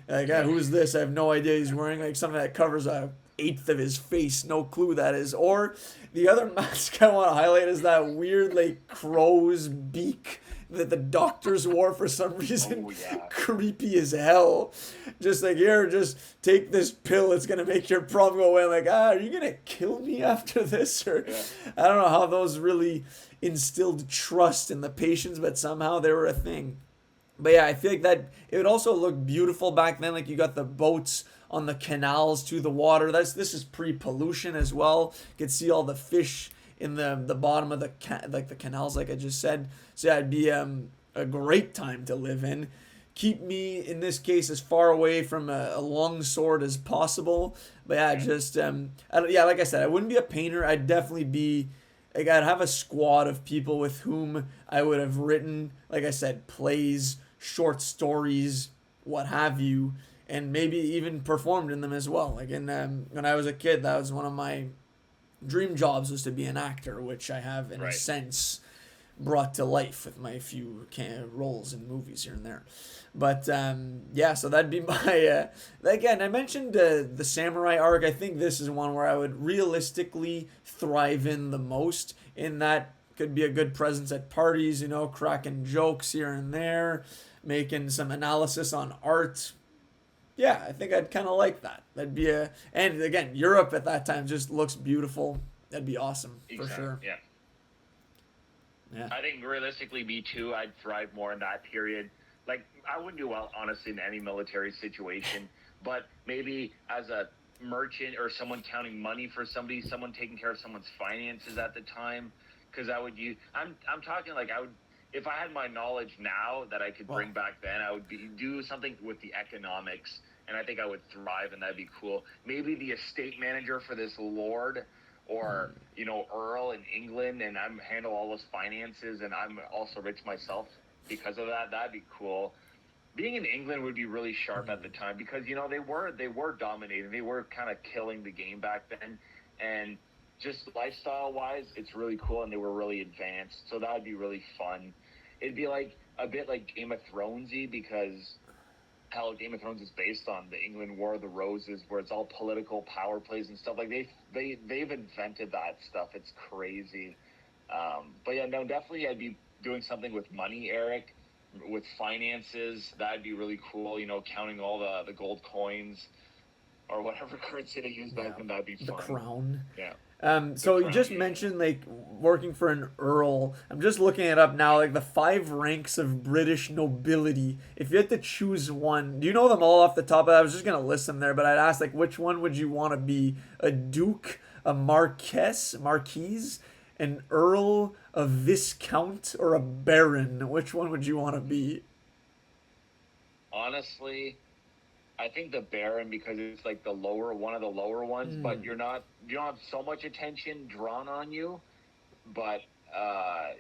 [SPEAKER 1] Like, who's this? I have no idea he's wearing like something that covers a eighth of his face. No clue who that is. Or the other mask I want to highlight is that weird like crow's beak that the doctors wore for some reason.
[SPEAKER 2] Oh, yeah.
[SPEAKER 1] Creepy as hell. Just like, here, just take this pill. It's gonna make your problem go away. I'm like, are you gonna kill me after this? Or
[SPEAKER 2] Yeah.
[SPEAKER 1] I don't know how those really instilled trust in the patients, but somehow they were a thing. But yeah, I feel like that it would also look beautiful back then. Like you got the boats on the canals to the water. This is pre-pollution as well. You could see all the fish in the bottom of the canals, like I just said. So yeah, it'd be a great time to live in. Keep me in this case as far away from a long sword as possible. But yeah, just like I said, I wouldn't be a painter. I'd definitely be. Like I'd have a squad of people with whom I would have written, like I said, plays, short stories, what have you, and maybe even performed in them as well. Like when I was a kid, that was one of my dream jobs, was to be an actor, which I have in a sense brought to life with my few roles in movies here and there. But so that'd be my again, I mentioned the samurai arc. I think this is one where I would realistically thrive in the most, in that could be a good presence at parties, cracking jokes here and there, making some analysis on art. Yeah, I think I'd kind of like that. That'd be and again, Europe at that time just looks beautiful. That'd be awesome for sure.
[SPEAKER 3] Yeah.
[SPEAKER 1] Yeah.
[SPEAKER 3] I think realistically, me too. I'd thrive more in that period. Like, I wouldn't do well, honestly, in any military situation, but maybe as a merchant or someone counting money for somebody, someone taking care of someone's finances at the time, because I would use. I'm talking like I would. If I had my knowledge now that I could bring back then, I would do something with the economics, and I think I would thrive, and that'd be cool. Maybe the estate manager for this lord, or Earl in England, and I'm handle all those finances, and I'm also rich myself because of that. That'd be cool. Being in England would be really sharp at the time, because they were dominating, they were kind of killing the game back then, and just lifestyle wise, it's really cool, and they were really advanced. So that would be really fun. It'd be like a bit like Game of Thronesy, because how Game of Thrones is based on the England War of the Roses, where it's all political power plays and stuff. Like they've invented that stuff. It's crazy. But yeah, no, definitely I'd be doing something with money, Eric, with finances. That'd be really cool. Counting all the gold coins or whatever currency they use back then. That'd be fun.
[SPEAKER 1] The crown.
[SPEAKER 3] Yeah.
[SPEAKER 1] So you just mentioned like working for an earl. I'm just looking it up now, like the 5 ranks of British nobility. If you had to choose one, do you know them all off the top? I was just gonna list them there, but I'd ask, like, which one would you want to be? A duke, a marquise, an earl, a viscount, or a baron? Which one would you want to be?
[SPEAKER 3] Honestly, I think the Baron, because it's like one of the lower ones, but you don't have so much attention drawn on you, but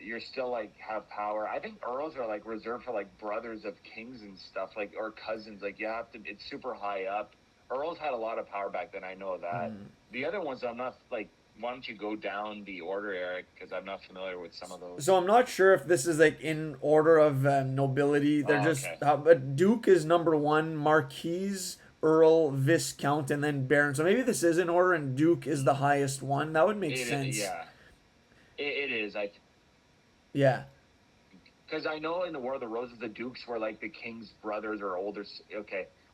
[SPEAKER 3] you're still like have power. I think Earls are like reserved for like brothers of kings and stuff, like, or cousins. Like it's super high up. Earls had a lot of power back then. I know that. The other ones, I'm not like. Why don't you go down the order, Eric? Because I'm not familiar with some of those.
[SPEAKER 1] So I'm not sure if this is like in order of nobility. They're but Duke is number 1, Marquise, Earl, Viscount, and then Baron. So maybe this is in order, and Duke is the highest one. That would make sense.
[SPEAKER 3] Yeah, it is.
[SPEAKER 1] Yeah.
[SPEAKER 3] Because I know in the War of the Roses, the Dukes were like the king's brothers or older,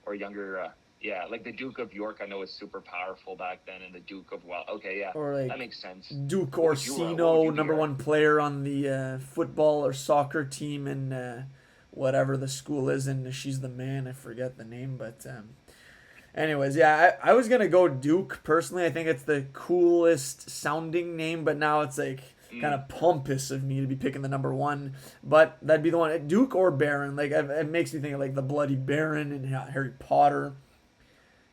[SPEAKER 3] or younger. Yeah, like the Duke of York, I know is super powerful back then, and the Duke of
[SPEAKER 1] or like
[SPEAKER 3] that makes sense.
[SPEAKER 1] Duke Orsino, number 1 player on the football or soccer team in whatever the school is, and she's the man. I forget the name, but anyways, yeah, I was gonna go Duke personally. I think it's the coolest sounding name, but now it's like kind of pompous of me to be picking the number 1, but that'd be the one. Duke or Baron, like it makes me think of like the Bloody Baron and Harry Potter.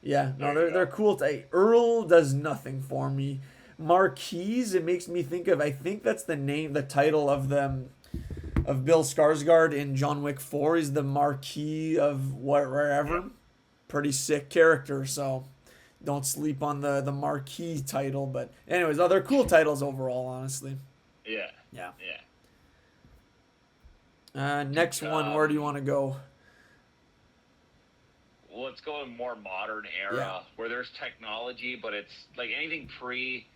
[SPEAKER 1] Yeah, no, they're cool. Earl does nothing for me. Marquise, it makes me think of, I think that's the title of Bill Skarsgård in John Wick 4. He's the Marquis of wherever. Pretty sick character, so don't sleep on the Marquis title. But anyways, they're cool titles overall, honestly.
[SPEAKER 3] Yeah.
[SPEAKER 1] Next one, where do you want to go?
[SPEAKER 3] let's go in more modern era where there's technology, but it's like anything pre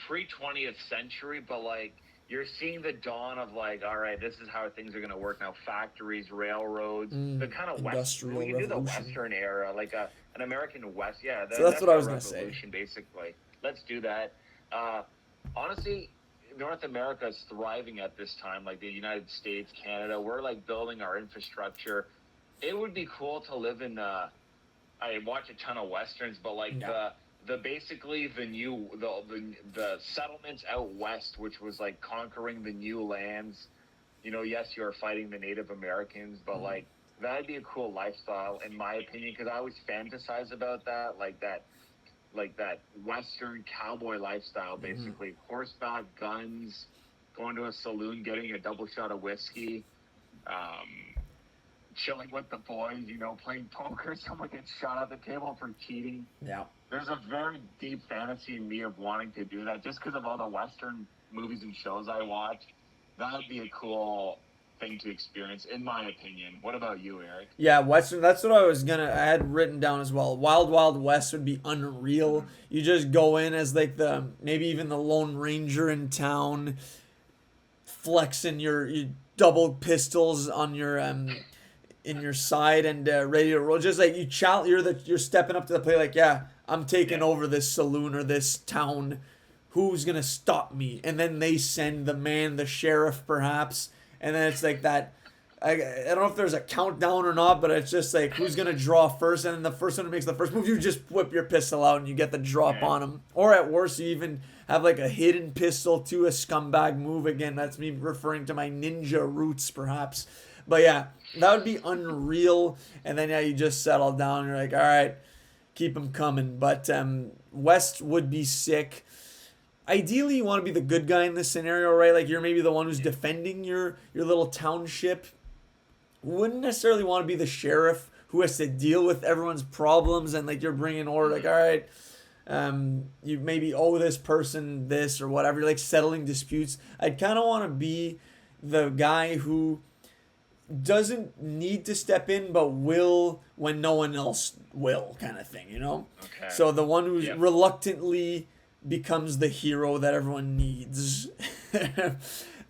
[SPEAKER 3] 20th century, but like you're seeing the dawn of like, all right, this is how things are going to work now. Factories, railroads, the kind of
[SPEAKER 1] Industrial
[SPEAKER 3] we can do the
[SPEAKER 1] revolution.
[SPEAKER 3] Western era, like an American West. Yeah,
[SPEAKER 1] So that's what I was
[SPEAKER 3] our
[SPEAKER 1] going to say.
[SPEAKER 3] revolution, basically. Let's do that. Honestly, North America is thriving at this time, like the United States, Canada. We're like building our infrastructure. It would be cool to live in. I watch a ton of westerns, but like the basically the new the settlements out west, which was like conquering the new lands. You know, yes, you are fighting the Native Americans, but like that'd be a cool lifestyle, in my opinion, because I always fantasize about that, like that Western cowboy lifestyle, basically horseback, guns, going to a saloon, getting a double shot of whiskey. Chilling with the boys, you know, playing poker, someone gets shot at the table for cheating.
[SPEAKER 1] Yeah.
[SPEAKER 3] There's a very deep fantasy in me of wanting to do that just because of all the Western movies and shows I watch. That would be a cool thing to experience, in my opinion. What about you, Eric?
[SPEAKER 1] Yeah, Western. That's what I had written down as well. Wild Wild West would be unreal. You just go in as like maybe even the Lone Ranger in town, flexing your double pistols on your in your side and ready to roll. Just like you're stepping up to the plate. Like, yeah, I'm taking over this saloon or this town. Who's gonna stop me? And then they send the sheriff, perhaps. And then it's like that. I don't know if there's a countdown or not, but it's just like who's gonna draw first, and then the first one who makes the first move, you just whip your pistol out and you get the drop on them. Or at worst, you even have like a hidden pistol to a scumbag move. Again, that's me referring to my ninja roots, perhaps. But yeah, that would be unreal. And then you just settle down. You're like, all right, keep them coming. But West would be sick. Ideally, you want to be the good guy in this scenario, right? Like you're maybe the one who's defending your little township. Wouldn't necessarily want to be the sheriff who has to deal with everyone's problems and like you're bringing order. Like, all right, you maybe owe this person this or whatever. You're like settling disputes. I'd kind of want to be the guy who doesn't need to step in but will when no one else will, kind of thing, you know?
[SPEAKER 3] Okay.
[SPEAKER 1] So the one who's reluctantly becomes the hero that everyone needs.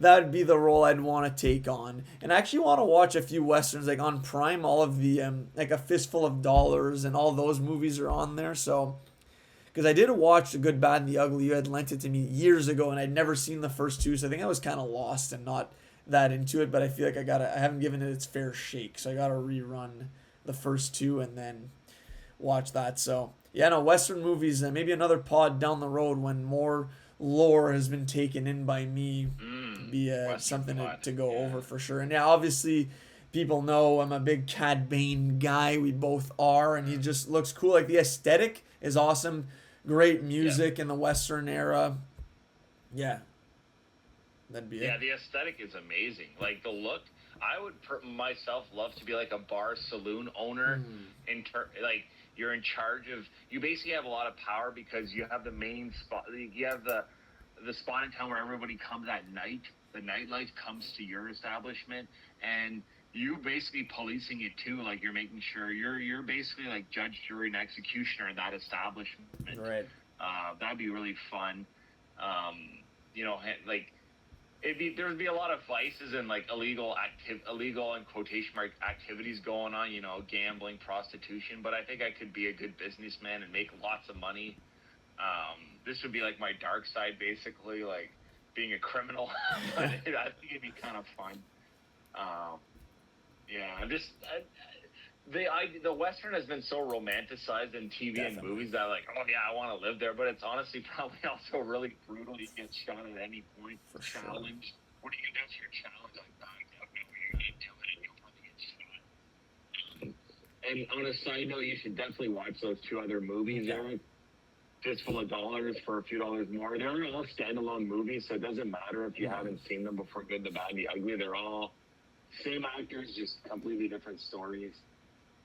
[SPEAKER 1] That'd be the role I'd want to take on. And I actually want to watch a few westerns, like on Prime. All of the like A Fistful of Dollars and all those movies are on there. So because I did watch The Good, Bad, and the Ugly. You had lent it to me years ago, and I'd never seen the first two, so I think I was kind of lost and not that into it. But I feel like I haven't given it its fair shake, so I gotta rerun the first two and then watch that. So yeah, no, Western movies, and maybe another pod down the road when more lore has been taken in by me, be something to go over for sure. And yeah, obviously people know I'm a big Cad Bane guy. We both are, and he just looks cool. Like the aesthetic is awesome. Great music in the Western era. Yeah. That'd be it.
[SPEAKER 3] Yeah, the aesthetic is amazing. Like the look, I would myself love to be like a bar saloon owner. Like you're in charge of. You basically have a lot of power because you have the main spot. You have the spot in town where everybody comes at night. The nightlife comes to your establishment, and you basically policing it too. Like you're making sure you're basically like judge, jury, and executioner in that establishment.
[SPEAKER 1] Right.
[SPEAKER 3] That'd be really fun. You know, like. There would be a lot of vices and like illegal and quotation mark activities going on, you know, gambling, prostitution. But I think I could be a good businessman and make lots of money. This would be like my dark side, basically, like being a criminal. But I think it'd be kind of fun. The Western has been so romanticized in TV and movies that like, oh yeah, I want to live there, but it's honestly probably also really brutal. You get shot at any point. For challenge. Sure. What are you gonna do if you're challenged like that? You don't know what you're gonna do, and you'll probably get shot. And on a side note, you should definitely watch those two other movies, Eric. Fistful of Dollars for a few dollars more. They're all standalone movies, so it doesn't matter if you haven't seen them before. Good, the Bad, and the Ugly. They're all same actors, just completely different stories.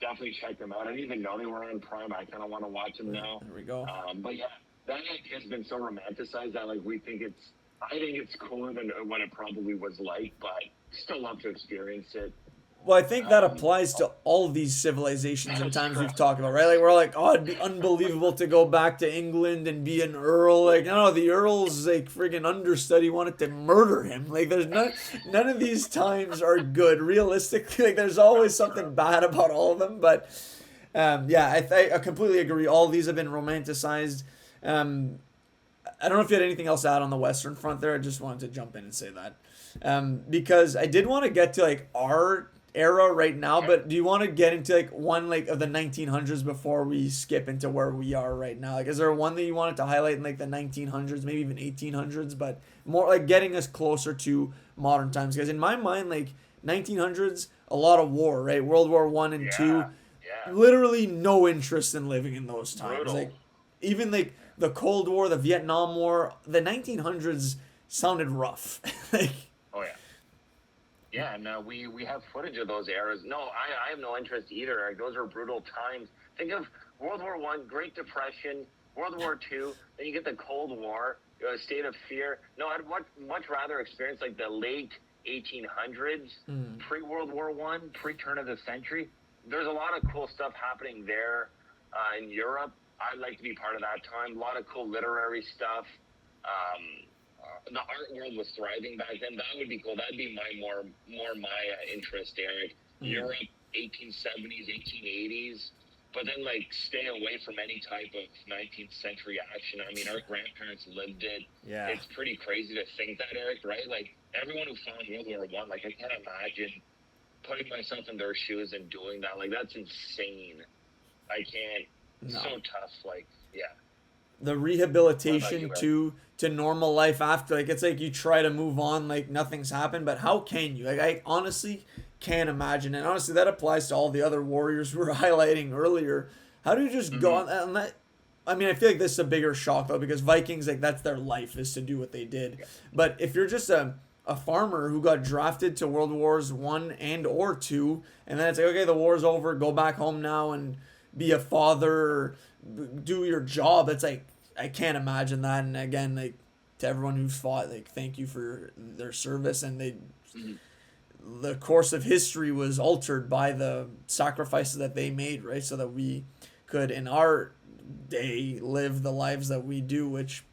[SPEAKER 3] Definitely check them out. I didn't even know they were on Prime. I kind of want to watch them now.
[SPEAKER 1] There we go.
[SPEAKER 3] But yeah, that idea has been so romanticized that like I think it's cooler than what it probably was like, but still love to experience it.
[SPEAKER 1] Well, I think that
[SPEAKER 2] Um,
[SPEAKER 1] applies to all these civilizations and times we've talked about, right? Like we're like, oh, it'd be unbelievable to go back to England and be an earl. Like, no, the earl's like friggin' understudy wanted to murder him. Like, there's none of these times are good. Realistically, like, there's always something bad about all of them. But yeah, I completely agree. All these have been romanticized. Um, I don't know if you had anything else to add on the Western Front there. I just wanted to jump in and say that. Because I did want to get to like our era right now, but do you want to get into like one like of the 1900s before we skip into where we are right now? Like, is there one that you wanted to highlight in like the 1900s, maybe even 1800s, but more like getting us closer to modern times? Because in my mind, like 1900s, a lot of war, right? World War One and Two,
[SPEAKER 2] yeah, yeah,
[SPEAKER 1] literally no interest in living in those times.
[SPEAKER 2] brutal.
[SPEAKER 1] Like even like the Cold War, the Vietnam War, the 1900s sounded rough. Like,
[SPEAKER 2] Oh yeah. Yeah, and we have footage of those eras. No, I have no interest either. Like, those are brutal times. Think of World War One, Great Depression, World War Two. Then you get the Cold War, state of fear. No, I'd much rather experience like the late 1800s, pre World War One, pre turn of the century. There's a lot of cool stuff happening there in Europe. I'd like to be part of that time. A lot of cool literary stuff. The art world was thriving back then. That would be cool. That'd be more my interest, Eric. Europe, 1870s, 1880s, but then like stay away from any type of 19th century action. I mean, our grandparents lived it.
[SPEAKER 1] yeah.
[SPEAKER 2] It's pretty crazy to think that, Eric. Right? Like everyone who found World War One, like I can't imagine putting myself in their shoes and doing that. Like that's insane. I can't. It's
[SPEAKER 1] No.
[SPEAKER 2] so tough. Like yeah.
[SPEAKER 1] The
[SPEAKER 2] What about
[SPEAKER 1] rehabilitation
[SPEAKER 2] you, Eric?
[SPEAKER 1] to normal life after, like it's like you try to move on like nothing's happened, but how can you? Like I honestly can't imagine, and honestly that applies to all the other warriors we were highlighting earlier. How do you just go on and that? I mean, I feel like this is a bigger shock though because Vikings like that's their life is to do what they did. But if you're just a farmer who got drafted to World Wars One and or Two, and then it's like okay, the war's over, go back home now and be a father, or do your job. It's like I can't imagine that. And again, like to everyone who's fought, like thank you for their service, and they the course of history was altered by the sacrifices that they made, right? So that we could in our day live the lives that we do, which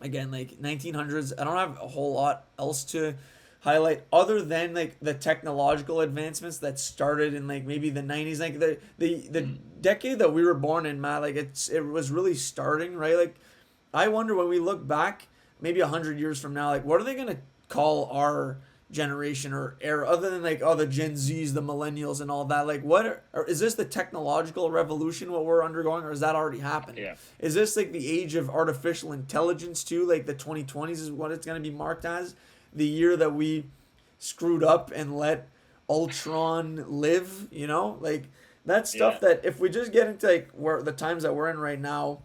[SPEAKER 1] again like 1900s I don't have a whole lot else to highlight other than like the technological advancements that started in like maybe the 90s, like the decade that we were born in, Matt, like it was really starting, right? Like I wonder when we look back maybe 100 years from now, like what are they going to call our generation or era other than like the Gen Z's, the millennials and all that? Like is this the technological revolution what we're undergoing, or has that already happened?
[SPEAKER 2] Yeah.
[SPEAKER 1] Is this like the age of artificial intelligence too, like the 2020s is what it's going to be marked as, the year that we screwed up and let Ultron live, like that's stuff
[SPEAKER 2] Yeah.
[SPEAKER 1] that if we just get into like where the times that we're in right now,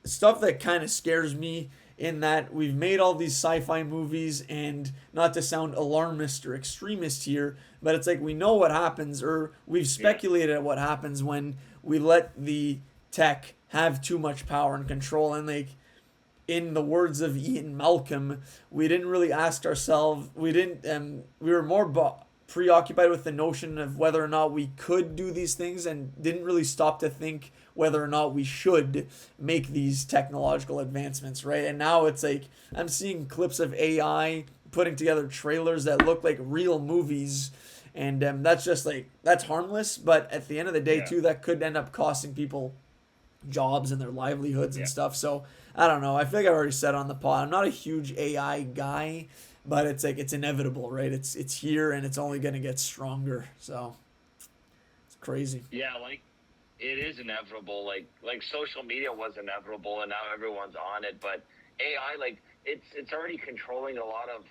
[SPEAKER 1] stuff that kind of scares me in that we've made all these sci-fi movies, and not to sound alarmist or extremist here, but it's like we know what happens, or we've speculated at what happens when we let the tech have too much power and control. And like in the words of Ian Malcolm, we didn't really ask ourselves, we were more preoccupied with the notion of whether or not we could do these things, and didn't really stop to think whether or not we should make these technological advancements, right? And now it's like I'm seeing clips of AI putting together trailers that look like real movies, and that's just like that's harmless, but at the end of the day
[SPEAKER 2] Yeah.
[SPEAKER 1] too, that could end up costing people jobs and their livelihoods and
[SPEAKER 2] Yeah.
[SPEAKER 1] stuff. So I don't know. I feel like I've already said on the pod, I'm not a huge AI guy, but it's like it's inevitable, right? It's here and it's only gonna get stronger. So it's crazy.
[SPEAKER 2] Yeah, like it is inevitable. Like social media was inevitable, and now everyone's on it. But AI, like it's already controlling a lot of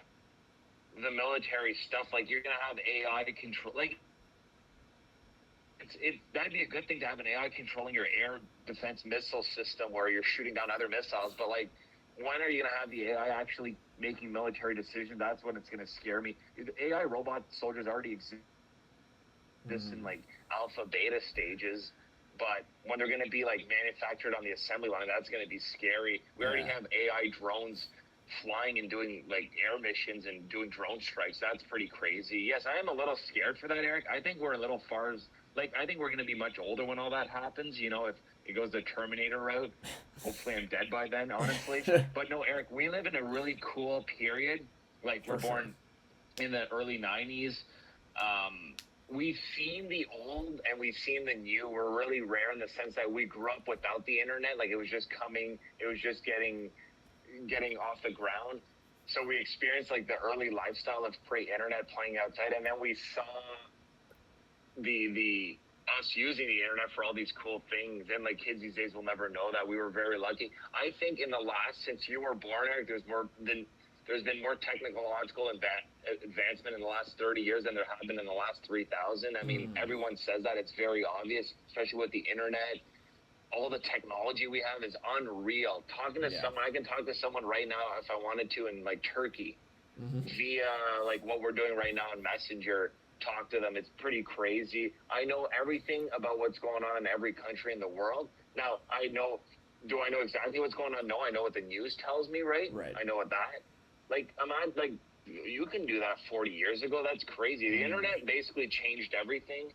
[SPEAKER 2] the military stuff. Like you're gonna have AI to control. Like that'd be a good thing to have an AI controlling your air defense missile system where you're shooting down other missiles. But like, when are you gonna have the AI actually making military decisions? That's when it's gonna scare me. The AI robot soldiers already exist in like alpha beta stages, but when they're going to be like manufactured on the assembly line, that's going to be scary. We already have AI drones flying and doing like air missions and doing drone strikes. That's pretty crazy. Yes, I am a little scared for that, Eric. I think we're a little far. Like, I think we're going to be much older when all that happens. You know, if it goes the Terminator route, hopefully I'm dead by then, honestly. But no, Eric, we live in a really cool period. Like, we're born in the early 90s. We've seen the old and we've seen the new. We're really rare in the sense that we grew up without the internet. Like, it was just coming. It was just getting off the ground. So we experienced like the early lifestyle of pre-internet playing outside, and then we saw the us using the internet for all these cool things. And like kids these days will never know that. We were very lucky. I think in the last, since you were born, Eric, there's been more technological advancement in the last 30 years than there have been in the last 3,000. I mean, everyone says that. It's very obvious, especially with the internet. All the technology we have is unreal. Talking to someone, I can talk to someone right now if I wanted to in like Turkey via like what we're doing right now in Messenger. Talk to them. It's pretty crazy. I know everything about what's going on in every country in the world. Now, do I know exactly what's going on? No, I know what the news tells me, right? I know what that. Like, I'm not like, you can do that 40 years ago. That's crazy. The internet basically changed everything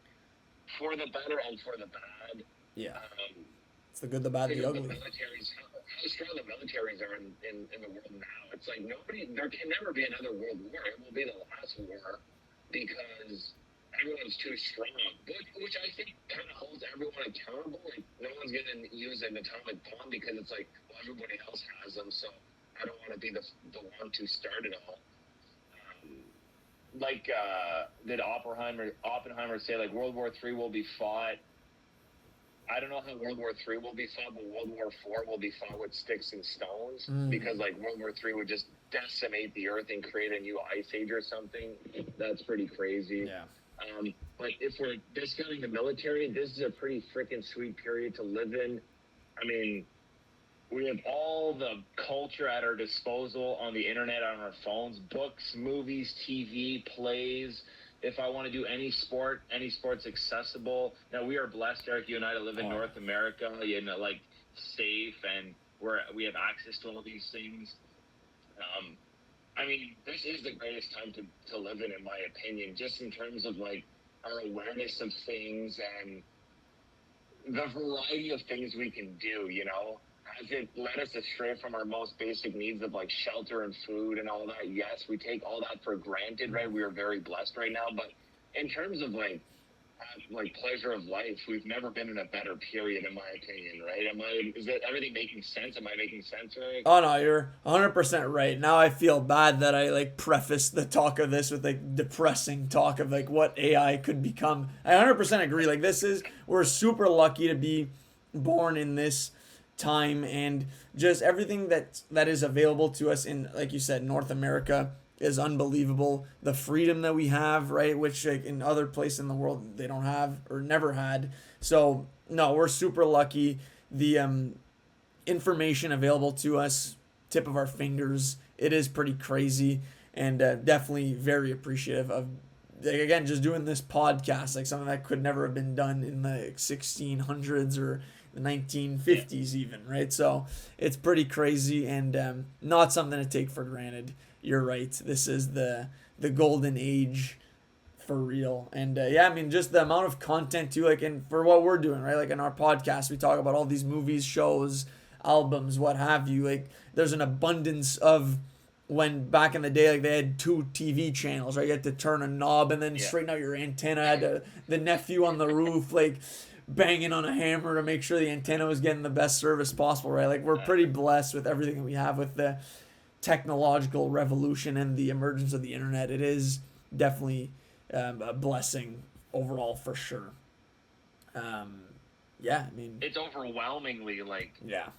[SPEAKER 2] for the better and for the bad.
[SPEAKER 1] Yeah. It's the good, the bad, the ugly.
[SPEAKER 2] How strong the militaries are in the world now. It's like there can never be another world war. It will be the last war because everyone's too strong. Which I think kind of holds everyone accountable. Like, no one's going to use an atomic bomb because it's like, well, everybody else has them, so I don't want to be the one to start it all. Did Oppenheimer say, like, World War III will be fought? I don't know how World War III will be fought, but World War IV will be fought with sticks and stones because, like, World War III would just decimate the earth and create a new ice age or something. That's pretty crazy.
[SPEAKER 1] Yeah.
[SPEAKER 2] But if we're discounting the military, this is a pretty freaking sweet period to live in. I mean, we have all the culture at our disposal on the internet, on our phones, books, movies, TV, plays. If I want to do any sport's accessible. Now, we are blessed, Eric, you and I, to live in North America, like, safe, and we have access to all these things. I mean, this is the greatest time to live in my opinion, just in terms of, like, our awareness of things and the variety of things we can do, you know? Has it led us astray from our most basic needs of, like, shelter and food and all that? Yes, we take all that for granted, right? We are very blessed right now. But in terms of, like pleasure of life, we've never been in a better period, in my opinion, right? Is that everything making sense? Am I making sense, right?
[SPEAKER 1] Oh, no, you're 100% right. Now I feel bad that I, like, prefaced the talk of this with, like, depressing talk of, like, what AI could become. I 100% agree. Like, we're super lucky to be born in this time, and just everything that is available to us in, like you said, North America is unbelievable. The freedom that we have, right, which, like, in other places in the world they don't have or never had. So no, we're super lucky. The information available to us, tip of our fingers, it is pretty crazy, and definitely very appreciative of, like, again, just doing this podcast, like something that could never have been done in the 1600s or the 1950s even, right? So it's pretty crazy, and not something to take for granted. You're right. This is the golden age for real. And I mean, just the amount of content too, like, and for what we're doing, right? Like, in our podcast, we talk about all these movies, shows, albums, what have you. Like, there's an abundance of, when back in the day, like, they had 2 TV channels, right? You had to turn a knob and then straighten out your antenna. Had the nephew on the roof, like, banging on a hammer to make sure the antenna was getting the best service possible, right? Like, we're pretty blessed with everything that we have with the technological revolution and the emergence of the internet. It is definitely a blessing overall, for sure. I mean,
[SPEAKER 3] it's overwhelmingly, like,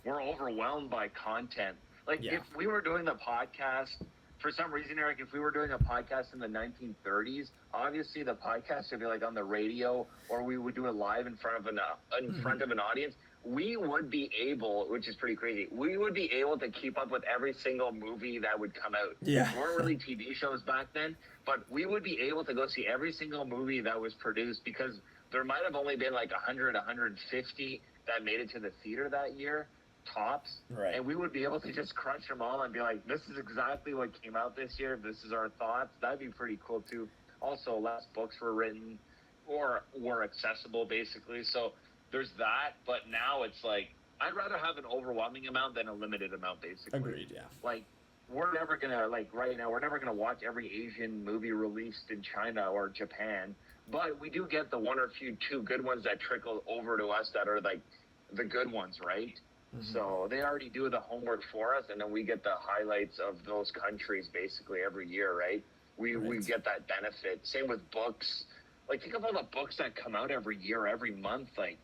[SPEAKER 3] we're overwhelmed by content. Like, if we were doing the podcast, for some reason, Eric, if we were doing a podcast in the 1930s, obviously the podcast would be, like, on the radio, or we would do it live in front of an audience. We would be able, which is pretty crazy, we would be able to keep up with every single movie that would come out.
[SPEAKER 1] Yeah.
[SPEAKER 3] There weren't really TV shows back then, but we would be able to go see every single movie that was produced, because there might have only been like 100, 150 that made it to the theater that year.
[SPEAKER 2] tops,
[SPEAKER 1] Right.
[SPEAKER 2] and we would be able to just crunch them all and be like, this is exactly what came out this year. This is our thoughts. That'd be pretty cool too. Also, less books were written or were accessible, basically. So there's that. But now it's like, I'd rather have an overwhelming amount than a limited amount, basically.
[SPEAKER 1] Agreed, yeah.
[SPEAKER 2] Like, we're never gonna, like, right now, we're never gonna watch every Asian movie released in China or Japan, but we do get the one or two good ones that trickle over to us that are like the good ones, right?
[SPEAKER 1] Mm-hmm.
[SPEAKER 2] So they already do the homework for us, and then we get the highlights of those countries basically every year, right? We get that benefit. Same with books. Like, think of all the books that come out every year, every month. Like,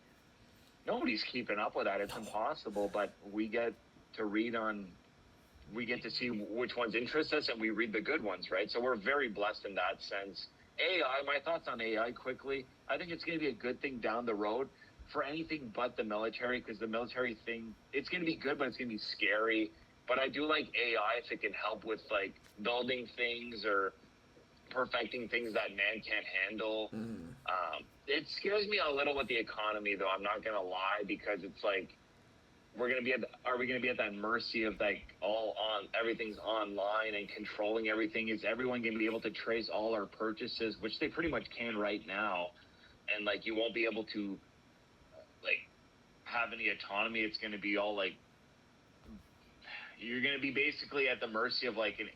[SPEAKER 2] nobody's keeping up with that. It's impossible, but we get to read on, we get to see which ones interest us, and we read the good ones, right? So we're very blessed in that sense. AI, my thoughts on AI quickly. I think it's going to be a good thing down the road for anything but the military, because the military thing, it's going to be good, but it's going to be scary. But I do like AI if it can help with, like, building things or perfecting things that man can't handle. It scares me a little with the economy, though. I'm not gonna lie, because it's like, are we gonna be at that mercy of, like, everything's online and controlling everything? Is everyone gonna be able to trace all our purchases, which they pretty much can right now, and, like, you won't be able to, like, have any autonomy? It's gonna be all, like, you're gonna be basically at the mercy of, like, an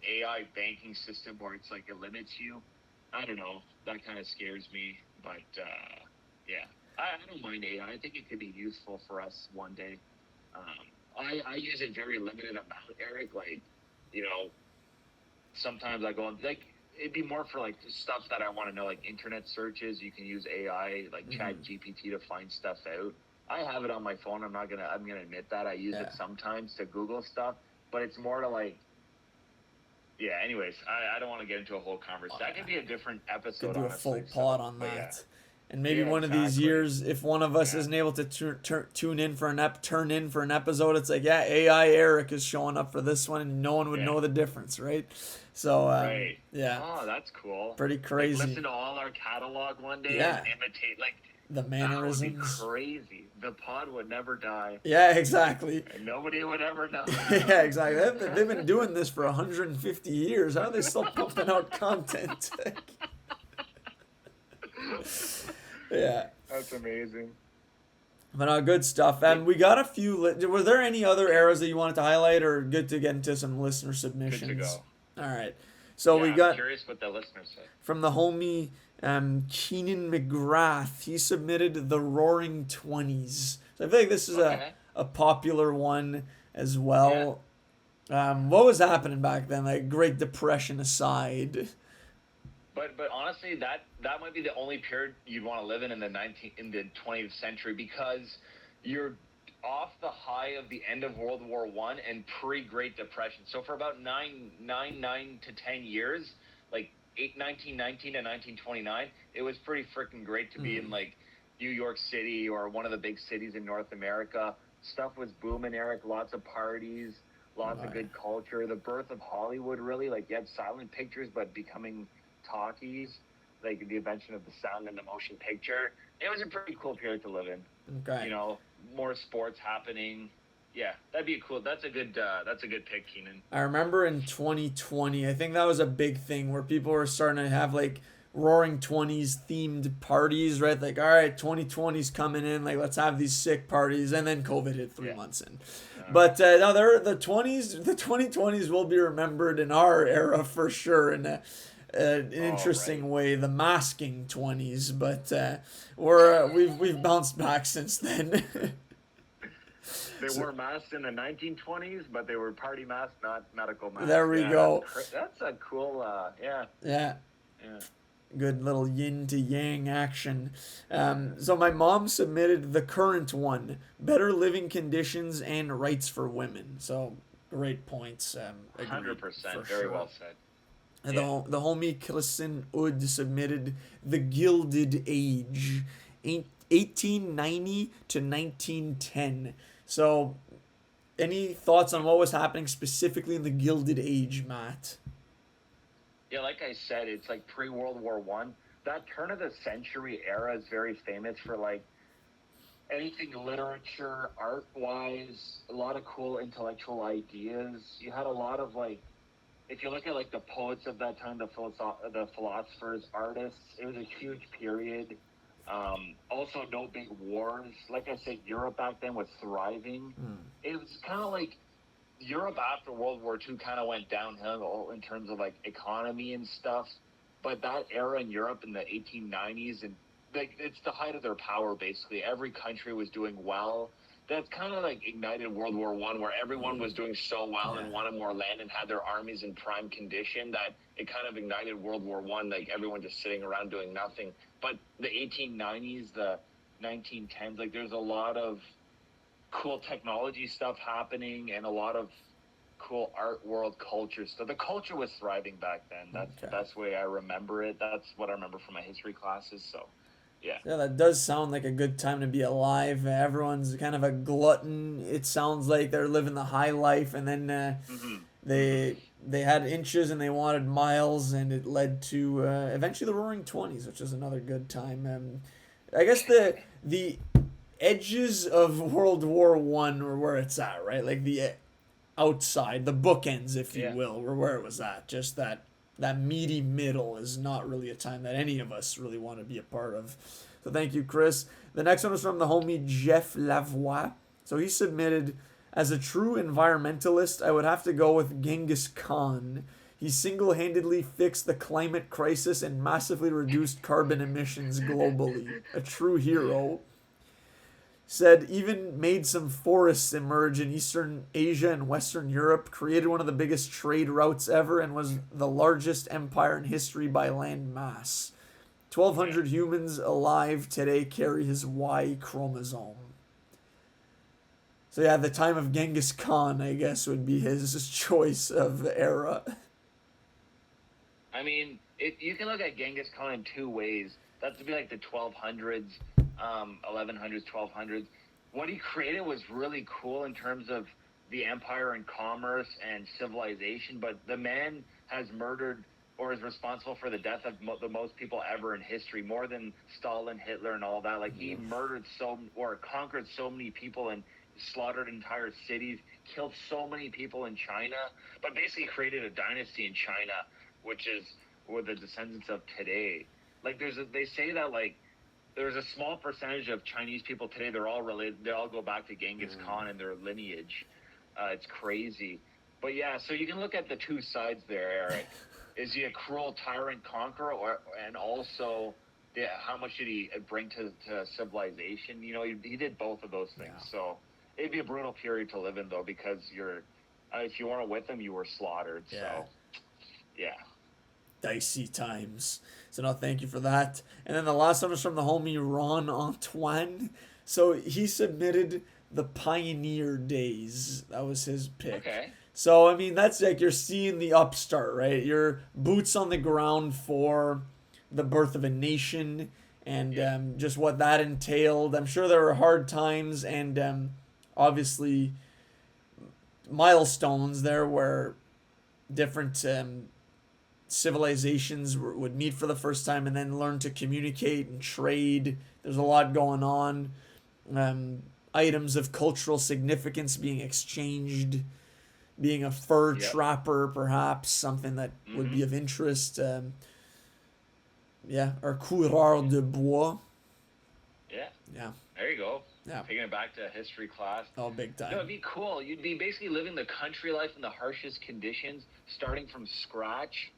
[SPEAKER 2] AI banking system where it's like it limits you. I don't know. That kind of scares me. But yeah, I don't mind AI. I think it could be useful for us one day. I use it very limited amount, Eric. Like, you know, sometimes I go, like, it'd be more for, like, stuff that I want to know, like internet searches. You can use AI, like Chat GPT, to find stuff out. I have it on my phone. I'm gonna admit that I use it sometimes to Google stuff, but it's more to, like, yeah, anyways, I don't want to get into a whole conversation. That could be a different episode,
[SPEAKER 1] Could do a
[SPEAKER 2] honestly.
[SPEAKER 1] full pod on that.
[SPEAKER 2] Yeah.
[SPEAKER 1] And maybe one of these years, if one of us isn't able to turn in for an episode, it's like, yeah, AI Eric is showing up for this one, and no one would know the difference, right? So, yeah.
[SPEAKER 2] Oh, that's cool.
[SPEAKER 1] Pretty crazy.
[SPEAKER 2] Like, listen to all our catalog one day and imitate, like,
[SPEAKER 1] the mannerisms.
[SPEAKER 2] That would be crazy. The pod would never die.
[SPEAKER 1] Yeah, exactly.
[SPEAKER 2] And nobody would ever know.
[SPEAKER 1] Yeah, exactly. They've been doing this for 150 years. How are they still pumping out content? Yeah.
[SPEAKER 2] That's amazing.
[SPEAKER 1] But good stuff. And we got a few. Were there any other eras that you wanted to highlight, or good to get into some listener submissions?
[SPEAKER 2] Good to go.
[SPEAKER 1] All right. So we got.
[SPEAKER 2] I'm curious what the listeners say.
[SPEAKER 1] From the homie Keenan McGrath, he submitted the Roaring Twenties. So I feel like this is a popular one as well. Yeah. What was happening back then? Like, Great Depression aside.
[SPEAKER 3] But honestly, that might be the only period you'd want to live in the 20th century, because you're off the high of the end of World War I and pre-Great Depression. So for about 9 to 10 years, like 1919 to 1929, it was pretty freaking great to be in, like, New York City or one of the big cities in North America. Stuff was booming, Eric. Lots of parties, lots of good culture. The birth of Hollywood, really. Like, you had silent pictures, but becoming talkies, like the invention of the sound and the motion picture. It was a pretty cool period to live in.
[SPEAKER 1] Okay.
[SPEAKER 3] You know, more sports happening. Yeah, that's a good pick, Keenan.
[SPEAKER 1] I remember in 2020, I think that was a big thing where people were starting to have, like, Roaring 20s themed parties, right? Like, all right, 2020's coming in, like, let's have these sick parties. And then COVID hit 3 months in. But no, the 2020s will be remembered in our era for sure. And an interesting way, the masking 20s, but we've bounced back since then.
[SPEAKER 2] They wore masks in the 1920s, but they were party masks, not medical masks.
[SPEAKER 1] There we go.
[SPEAKER 2] That's a cool,
[SPEAKER 1] Yeah. Good little yin to yang action. So my mom submitted the current one, better living conditions and rights for women. So great points.
[SPEAKER 2] 100%. Very well said.
[SPEAKER 1] And the homie Klissen Ud submitted the Gilded Age, 1890 to 1910. So, any thoughts on what was happening specifically in the Gilded Age, Matt?
[SPEAKER 2] Yeah, like I said, it's like pre-World War I. That turn of the century era is very famous for, like, anything literature, art wise, a lot of cool intellectual ideas. You had a lot of like, if you look at like the poets of that time, the philosophers, artists, it was a huge period. Also, no big wars. Like I said, Europe back then was thriving. It was kind of like Europe after World War II kind of went downhill in terms of like economy and stuff. But that era in Europe in the 1890s, and like it's the height of their power basically. Every country was doing well. That's kind of like ignited World War One, where everyone was doing so well and wanted more land and had their armies in prime condition that it kind of ignited World War One. Like everyone just sitting around doing nothing. But the 1890s, the 1910s, like there's a lot of cool technology stuff happening and a lot of cool art world culture stuff. The culture was thriving back then. That's the best way I remember it. That's what I remember from my history classes. So, yeah.
[SPEAKER 1] Yeah, that does sound like a good time to be alive. Everyone's kind of a glutton. It sounds like they're living the high life, and then they had inches and they wanted miles, and it led to eventually the Roaring Twenties, which is another good time. I guess the edges of World War One were where it's at, right? Like the outside, the bookends, if you will, were where it was at. Just that meaty middle is not really a time that any of us really want to be a part of. So thank you, Chris. The next one is from the homie Jeff Lavoie. So he submitted, as a true environmentalist, I would have to go with Genghis Khan. He single-handedly fixed the climate crisis and massively reduced carbon emissions globally. A true hero. Said even made some forests emerge in Eastern Asia and Western Europe, created one of the biggest trade routes ever, and was the largest empire in history by land mass. 1,200 humans alive today carry his Y chromosome. So yeah, the time of Genghis Khan, I guess, would be his choice of era.
[SPEAKER 3] I mean, you can look at Genghis Khan in two ways. That would be like the 1200s, 1100s, 1200s. What he created was really cool in terms of the empire and commerce and civilization, but the man has murdered or is responsible for the death of the most people ever in history, more than Stalin, Hitler, and all that. Like, he murdered or conquered so many people and slaughtered entire cities, killed so many people in China, but basically created a dynasty in China, which is with the descendants of today. Like, they say that, like, there's a small percentage of Chinese people today, they're all related, they all go back to Genghis Khan and their lineage. It's crazy. But yeah, so you can look at the two sides there, Eric. Is he a cruel tyrant conqueror, and also how much did he bring to civilization? You know, he did both of those things. Yeah. So it'd be a brutal period to live in, though, because if you weren't with him, you were slaughtered. Yeah. So, yeah.
[SPEAKER 1] Dicey times. So no, thank you for that. And then the last one was from the homie Ron Antoine. So he submitted the Pioneer Days. That was his pick.
[SPEAKER 3] Okay.
[SPEAKER 1] So I mean, that's like you're seeing the upstart, right? Your boots on the ground for the birth of a nation and just what that entailed. I'm sure there were hard times and obviously milestones there where different civilizations would meet for the first time and then learn to communicate and trade. There's a lot going on. Items of cultural significance being exchanged, being a fur trapper, perhaps, something that would be of interest. Or coureur de bois.
[SPEAKER 3] Yeah.
[SPEAKER 1] Yeah.
[SPEAKER 3] There you go.
[SPEAKER 1] Yeah.
[SPEAKER 3] Taking it back to history class.
[SPEAKER 1] Oh, big time.
[SPEAKER 3] No, it'd be cool. You'd be basically living the country life in the harshest conditions, starting from scratch,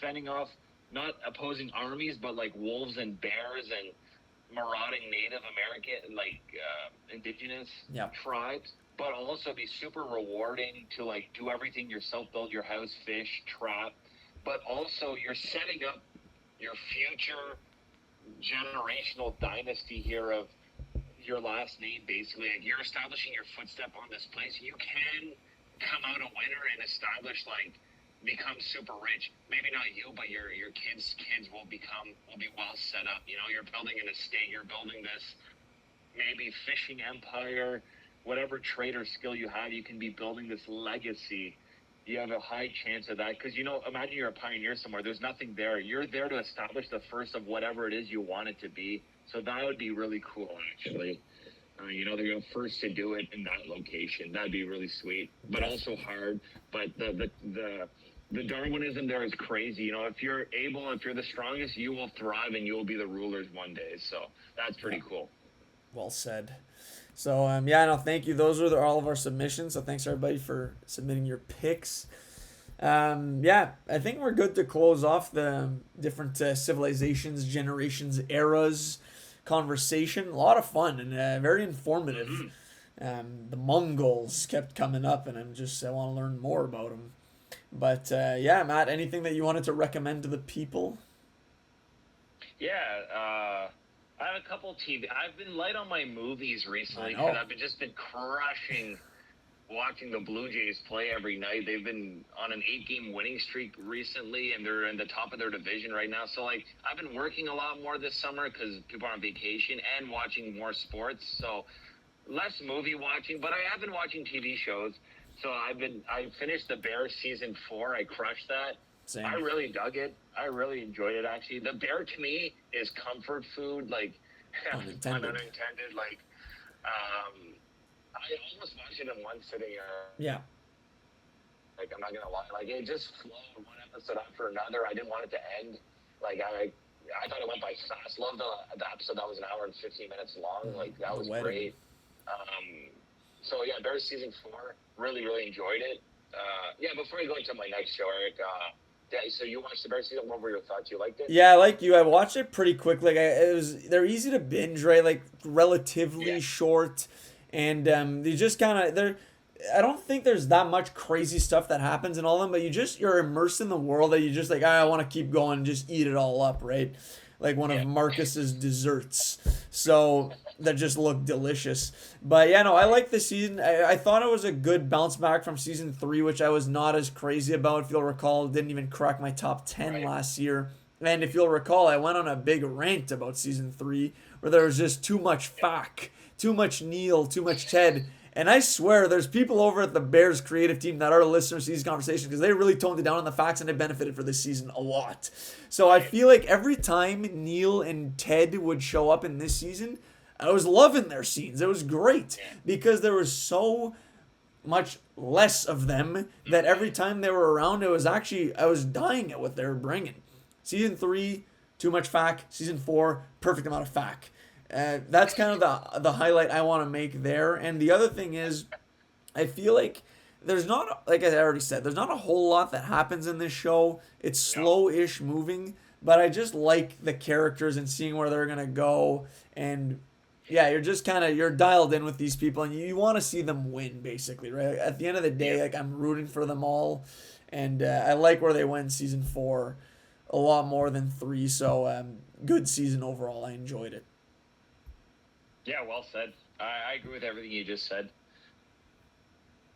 [SPEAKER 3] fending off, not opposing armies, but like wolves and bears and marauding Native American, like indigenous tribes, but also be super rewarding to like do everything yourself, build your house, fish, trap, but also you're setting up your future generational dynasty here of your last name, basically. Like, you're establishing your footstep on this place. You can come out a winner and establish, like, become super rich. Maybe not you, but your kids will be well set up. You know, you're building an estate, you're building this maybe fishing empire, whatever trade or skill you have, you can be building this legacy. You have a high chance of that because, you know, imagine you're a pioneer somewhere. There's nothing there. You're there to establish the first of whatever it is you want it to be. So that would be really cool, actually.
[SPEAKER 2] they're the first to do it in that location. That'd be really sweet, but also hard. But the Darwinism there is crazy. If you're the strongest, you will thrive and you will be the rulers one day. So that's pretty cool.
[SPEAKER 1] Well said. So yeah, no, thank you. Those are all of our submissions. So thanks everybody for submitting your picks. Yeah, I think we're good to close off the different civilizations, generations, eras conversation. A lot of fun and very informative. The Mongols kept coming up, and I want to learn more about them. But yeah, Matt, anything that you wanted to recommend to the people?
[SPEAKER 3] Yeah, I have a couple TV. I've been light on my movies recently
[SPEAKER 1] I know.
[SPEAKER 3] because just been crushing watching the Blue Jays play every night. They've been on an 8-game winning streak recently, and they're in the top of their division right now. So, I've been working a lot more this summer because people are on vacation and watching more sports. So, less movie watching, but I have been watching TV shows. So, I finished The Bear season 4. I crushed that.
[SPEAKER 1] Same.
[SPEAKER 3] I really dug it. I really enjoyed it, actually. The Bear, to me, is comfort food.
[SPEAKER 1] Unintended.
[SPEAKER 3] I almost watched it in one sitting.
[SPEAKER 1] Yeah.
[SPEAKER 3] I'm not gonna lie. It just flowed one episode after another. I didn't want it to end. I thought it went by fast. Loved the episode that was an hour and 15 minutes long. That was great. So yeah, Bears season 4. Really, really enjoyed it. Yeah. Before I go into my next show, Eric. Yeah. So you watched the Bears season. What were your thoughts? You liked it?
[SPEAKER 1] Yeah, like you, I watched it pretty quick. They're easy to binge, right? Relatively short, and they just they're. I don't think there's that much crazy stuff that happens in all of them, but you're immersed in the world that you just I want to keep going and just eat it all up, right? Like one of Marcus's desserts. So that just look delicious. But yeah, no, I like the season. I thought it was a good bounce back from season 3, which I was not as crazy about. If you'll recall, didn't even crack my top 10 last year. And if you'll recall, I went on a big rant about season 3 where there was just too much Fak, too much Neil, too much Ted. And I swear there's people over at the Bears creative team that are listeners to these conversations because they really toned it down on the facts and they benefited for this season a lot. So I feel like every time Neil and Ted would show up in this season, I was loving their scenes. It was great because there was so much less of them that every time they were around, I was dying at what they were bringing. Season 3, too much Fak. Season 4, perfect amount of Fak. That's kind of the highlight I want to make there. And the other thing is, I feel like there's not, like I already said, there's not a whole lot that happens in this show. It's slow-ish moving, but I just like the characters and seeing where they're going to go. And yeah, you're dialed in with these people and you want to see them win, basically, right? At the end of the day, I'm rooting for them all. And I like where they went season 4 a lot more than 3. So good season overall. I enjoyed it.
[SPEAKER 3] Yeah, well said. I agree with everything you just said.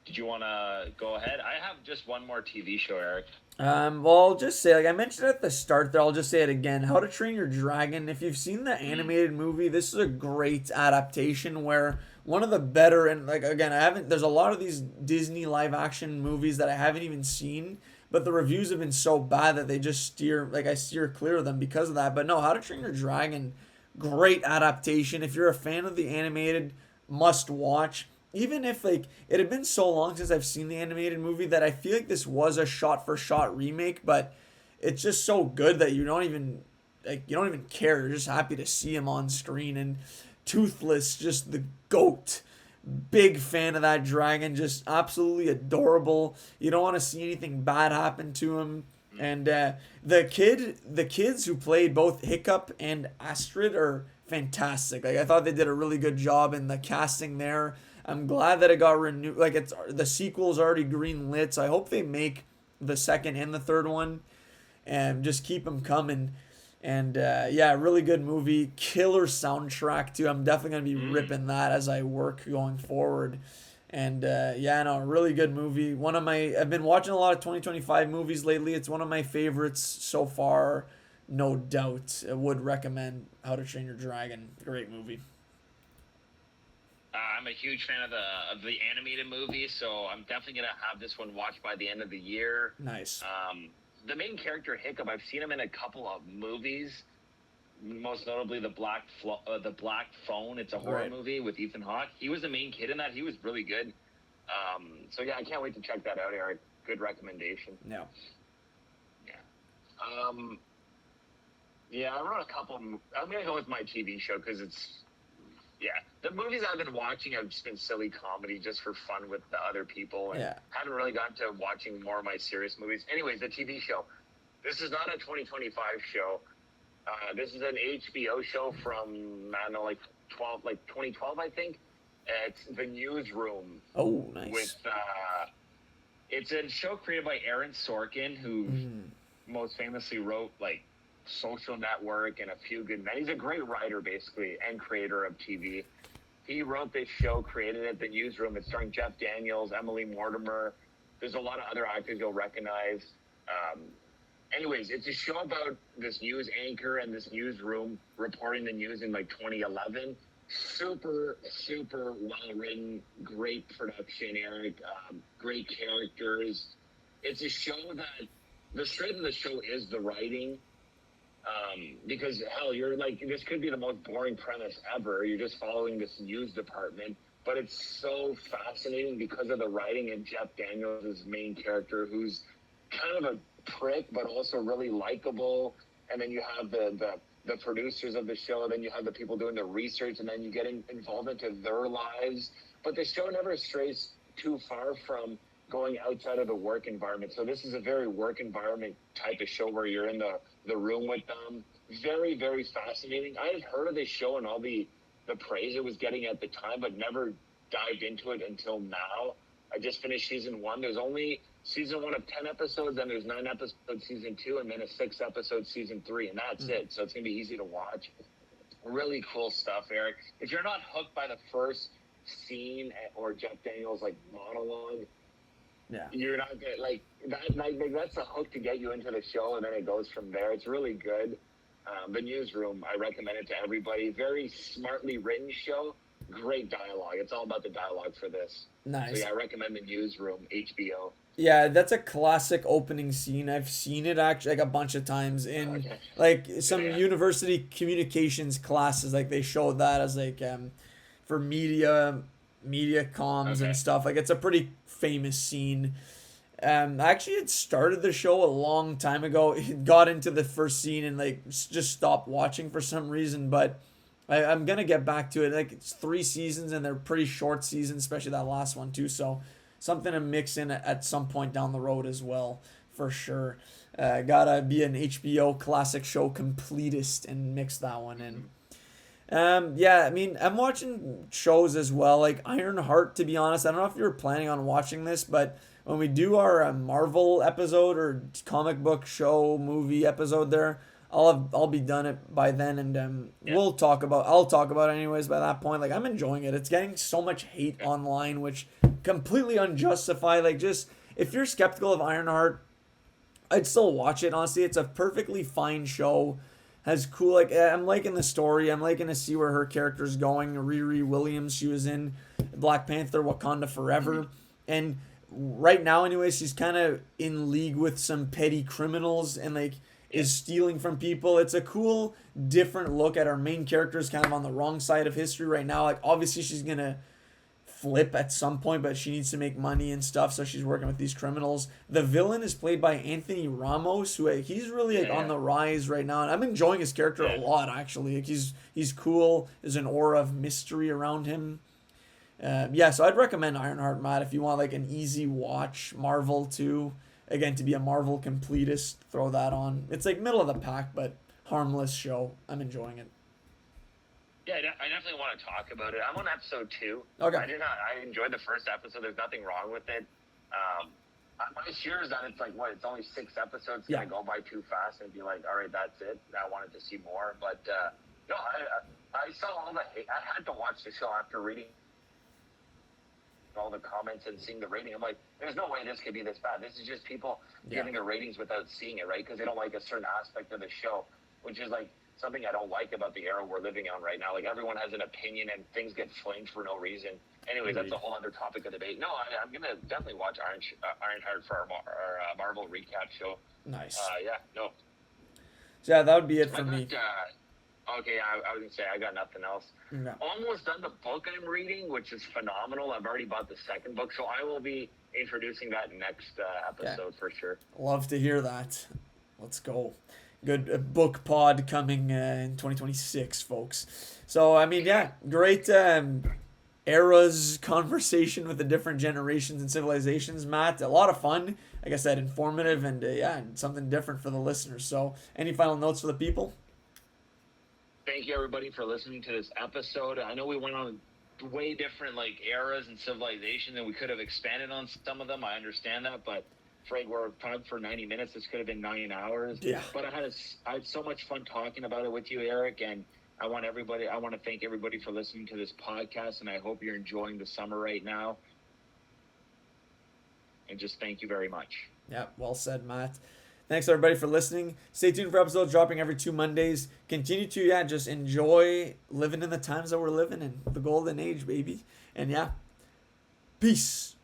[SPEAKER 3] Did you want to go ahead? I have just one more TV show, Eric.
[SPEAKER 1] Well, I'll just say, I mentioned it at the start there, I'll just say it again. How to Train Your Dragon. If you've seen the animated movie, this is a great adaptation where one of the better, and again, there's a lot of these Disney live action movies that I haven't even seen, but the reviews have been so bad that they just I steer clear of them because of that. But no, How to Train Your Dragon, great adaptation. If you're a fan of the animated, must watch. Even if it had been so long since I've seen the animated movie that I feel like this was a shot for shot remake, but it's just so good that you don't even care. You're just happy to see him on screen. And Toothless, just the GOAT. Big fan of that dragon, just absolutely adorable. You don't want to see anything bad happen to him. And the kids who played both Hiccup and Astrid are fantastic. I thought they did a really good job in the casting there. I'm glad that it got renewed. The sequel's already green lit, so I hope they make the second and the third one, and just keep them coming. And yeah, really good movie, killer soundtrack too. I'm definitely gonna be ripping that as I work going forward. And yeah, no, really good movie. I've been watching a lot of 2025 movies lately. It's one of my favorites so far, no doubt. I would recommend How to Train Your Dragon. Great movie.
[SPEAKER 3] I'm a huge fan of the animated movie, so I'm definitely gonna have this one watched by the end of the year.
[SPEAKER 1] Nice.
[SPEAKER 3] The main character Hiccup, I've seen him in a couple of movies. most notably the the Black Phone. It's a horror
[SPEAKER 1] Right.
[SPEAKER 3] movie with Ethan Hawke. He was the main kid in that. He was really good. So yeah, I can't wait to check that out, Eric. Good recommendation.
[SPEAKER 1] Yeah.
[SPEAKER 3] Yeah. Yeah, I wrote a couple. I'm gonna go with my TV show because it's the movies I've been watching have just been silly comedy just for fun with the other people, and
[SPEAKER 1] Yeah.
[SPEAKER 3] haven't really gotten to watching more of my serious movies. Anyways, the TV show. This is not a 2025 show. This is an HBO show from I don't know, like 2012, I think. It's The Newsroom.
[SPEAKER 1] Oh, nice.
[SPEAKER 3] With it's a show created by Aaron Sorkin, who most famously wrote like Social Network and A Few Good Men. He's a great writer, basically, and creator of TV. He wrote this show, created it, The Newsroom. It's starring Jeff Daniels, Emily Mortimer. There's a lot of other actors you'll recognize. Anyways, it's a show about this news anchor and this newsroom reporting the news in like 2011. Super, super well written, great production, Eric. Great characters. It's a show that the strength of the show is the writing. Because hell, you're like, this could be the most boring premise ever. You're just following this news department, but it's so fascinating because of the writing and Jeff Daniels' main character, who's kind of a prick, but also really likable. And then you have the producers of the show, then you have the people doing the research, and then you get involved into their lives. But the show never strays too far from going outside of the work environment. So this is a very work environment type of show where you're in the room with them. Very, very fascinating. I had heard of this show and all the praise it was getting at the time, but never dived into it until now. I just finished season 1. There's only season 1 of 10 episodes, then there's 9 episodes season 2, and then a 6 episode season 3, and that's it. So it's going to be easy to watch. Really cool stuff, Eric. If you're not hooked by the first scene or Jeff Daniels' like monologue, you're not gonna, like that. Like that's a hook to get you into the show, and then it goes from there. It's really good. The Newsroom, I recommend it to everybody. Very smartly written show. Great dialogue. It's all about the dialogue for this.
[SPEAKER 1] Nice.
[SPEAKER 3] So yeah, I recommend The Newsroom, HBO.
[SPEAKER 1] Yeah, that's a classic opening scene. I've seen it actually like a bunch of times in like some university communications classes. Like they showed that as like for media comms and stuff. Like it's a pretty famous scene. I actually had started the show a long time ago. It got into the first scene and like just stopped watching for some reason, but I'm gonna get back to it. Like it's 3 seasons and they're pretty short seasons, especially that last one too. So something to mix in at some point down the road as well, for sure. Gotta be an HBO classic show completist and mix that one in. Yeah, I mean, I'm watching shows as well, like Ironheart, to be honest. I don't know if you were planning on watching this, but when we do our Marvel episode or comic book show movie episode there, I'll be done it by then, and I'll talk about it anyways by that point. Like I'm enjoying it. It's getting so much hate online, which completely unjustified. Like just if you're skeptical of Ironheart, I'd still watch it. Honestly, it's a perfectly fine show. Has cool, like I'm liking the story. I'm liking to see where her character's going. Riri Williams, she was in Black Panther: Wakanda Forever, and right now, anyway, she's kind of in league with some petty criminals and like is stealing from people. It's a cool, different look at our main character's kind of on the wrong side of history right now. Like obviously, she's gonna flip at some point, but she needs to make money and stuff, so she's working with these criminals. The villain is played by Anthony Ramos, who he's really like on the rise right now, and I'm enjoying his character a lot actually. Like he's cool. There's an aura of mystery around him. So I'd recommend Ironheart, Matt, if you want like an easy watch. Marvel too. Again, to be a Marvel completist, throw that on. It's like middle of the pack, but harmless show. I'm enjoying it.
[SPEAKER 3] Yeah, I definitely want to talk about it. I'm on episode 2.
[SPEAKER 1] Okay.
[SPEAKER 3] I enjoyed the first episode. There's nothing wrong with it. My fear is that it's like, it's only 6 episodes. It's going to go by too fast and be like, all right, that's it. I wanted to see more. But, no, I saw all the hate. I had to watch the show after reading all the comments and seeing the rating. I'm like, there's no way this could be this bad. This is just people giving the ratings without seeing it, right? Because they don't like a certain aspect of the show, which is like something I don't like about the era we're living on right now. Like everyone has an opinion and things get flamed for no reason. Anyways, that's a whole other topic of debate. No, I'm going to definitely watch Ironheart for our Marvel recap show.
[SPEAKER 1] Nice.
[SPEAKER 3] So yeah, that
[SPEAKER 1] would be it for me.
[SPEAKER 2] Okay, I was gonna say I got nothing else.
[SPEAKER 1] Yeah.
[SPEAKER 2] Almost done the book I'm reading, which is phenomenal. I've already bought the second book, so I will be introducing that next episode for sure.
[SPEAKER 1] Love to hear that. Let's go. Good book pod coming in 2026, folks. So, I mean, yeah, great eras conversation with the different generations and civilizations, Matt. A lot of fun. Like I said, informative and, yeah, something different for the listeners. So, any final notes for the people?
[SPEAKER 2] Thank you, everybody, for listening to this episode. I know we went on way different like eras and civilization, and we could have expanded on some of them. I understand that, but Frank, we're talking for 90 minutes. This could have been 9 hours.
[SPEAKER 1] Yeah.
[SPEAKER 2] But I had so much fun talking about it with you, Eric, and I want to thank everybody for listening to this podcast, and I hope you're enjoying the summer right now. And just thank you very much.
[SPEAKER 1] Yeah, well said, Matt. Thanks, everybody, for listening. Stay tuned for episodes dropping every 2 Mondays. Continue to, yeah, just enjoy living in the times that we're living in. The golden age, baby. And, yeah, peace.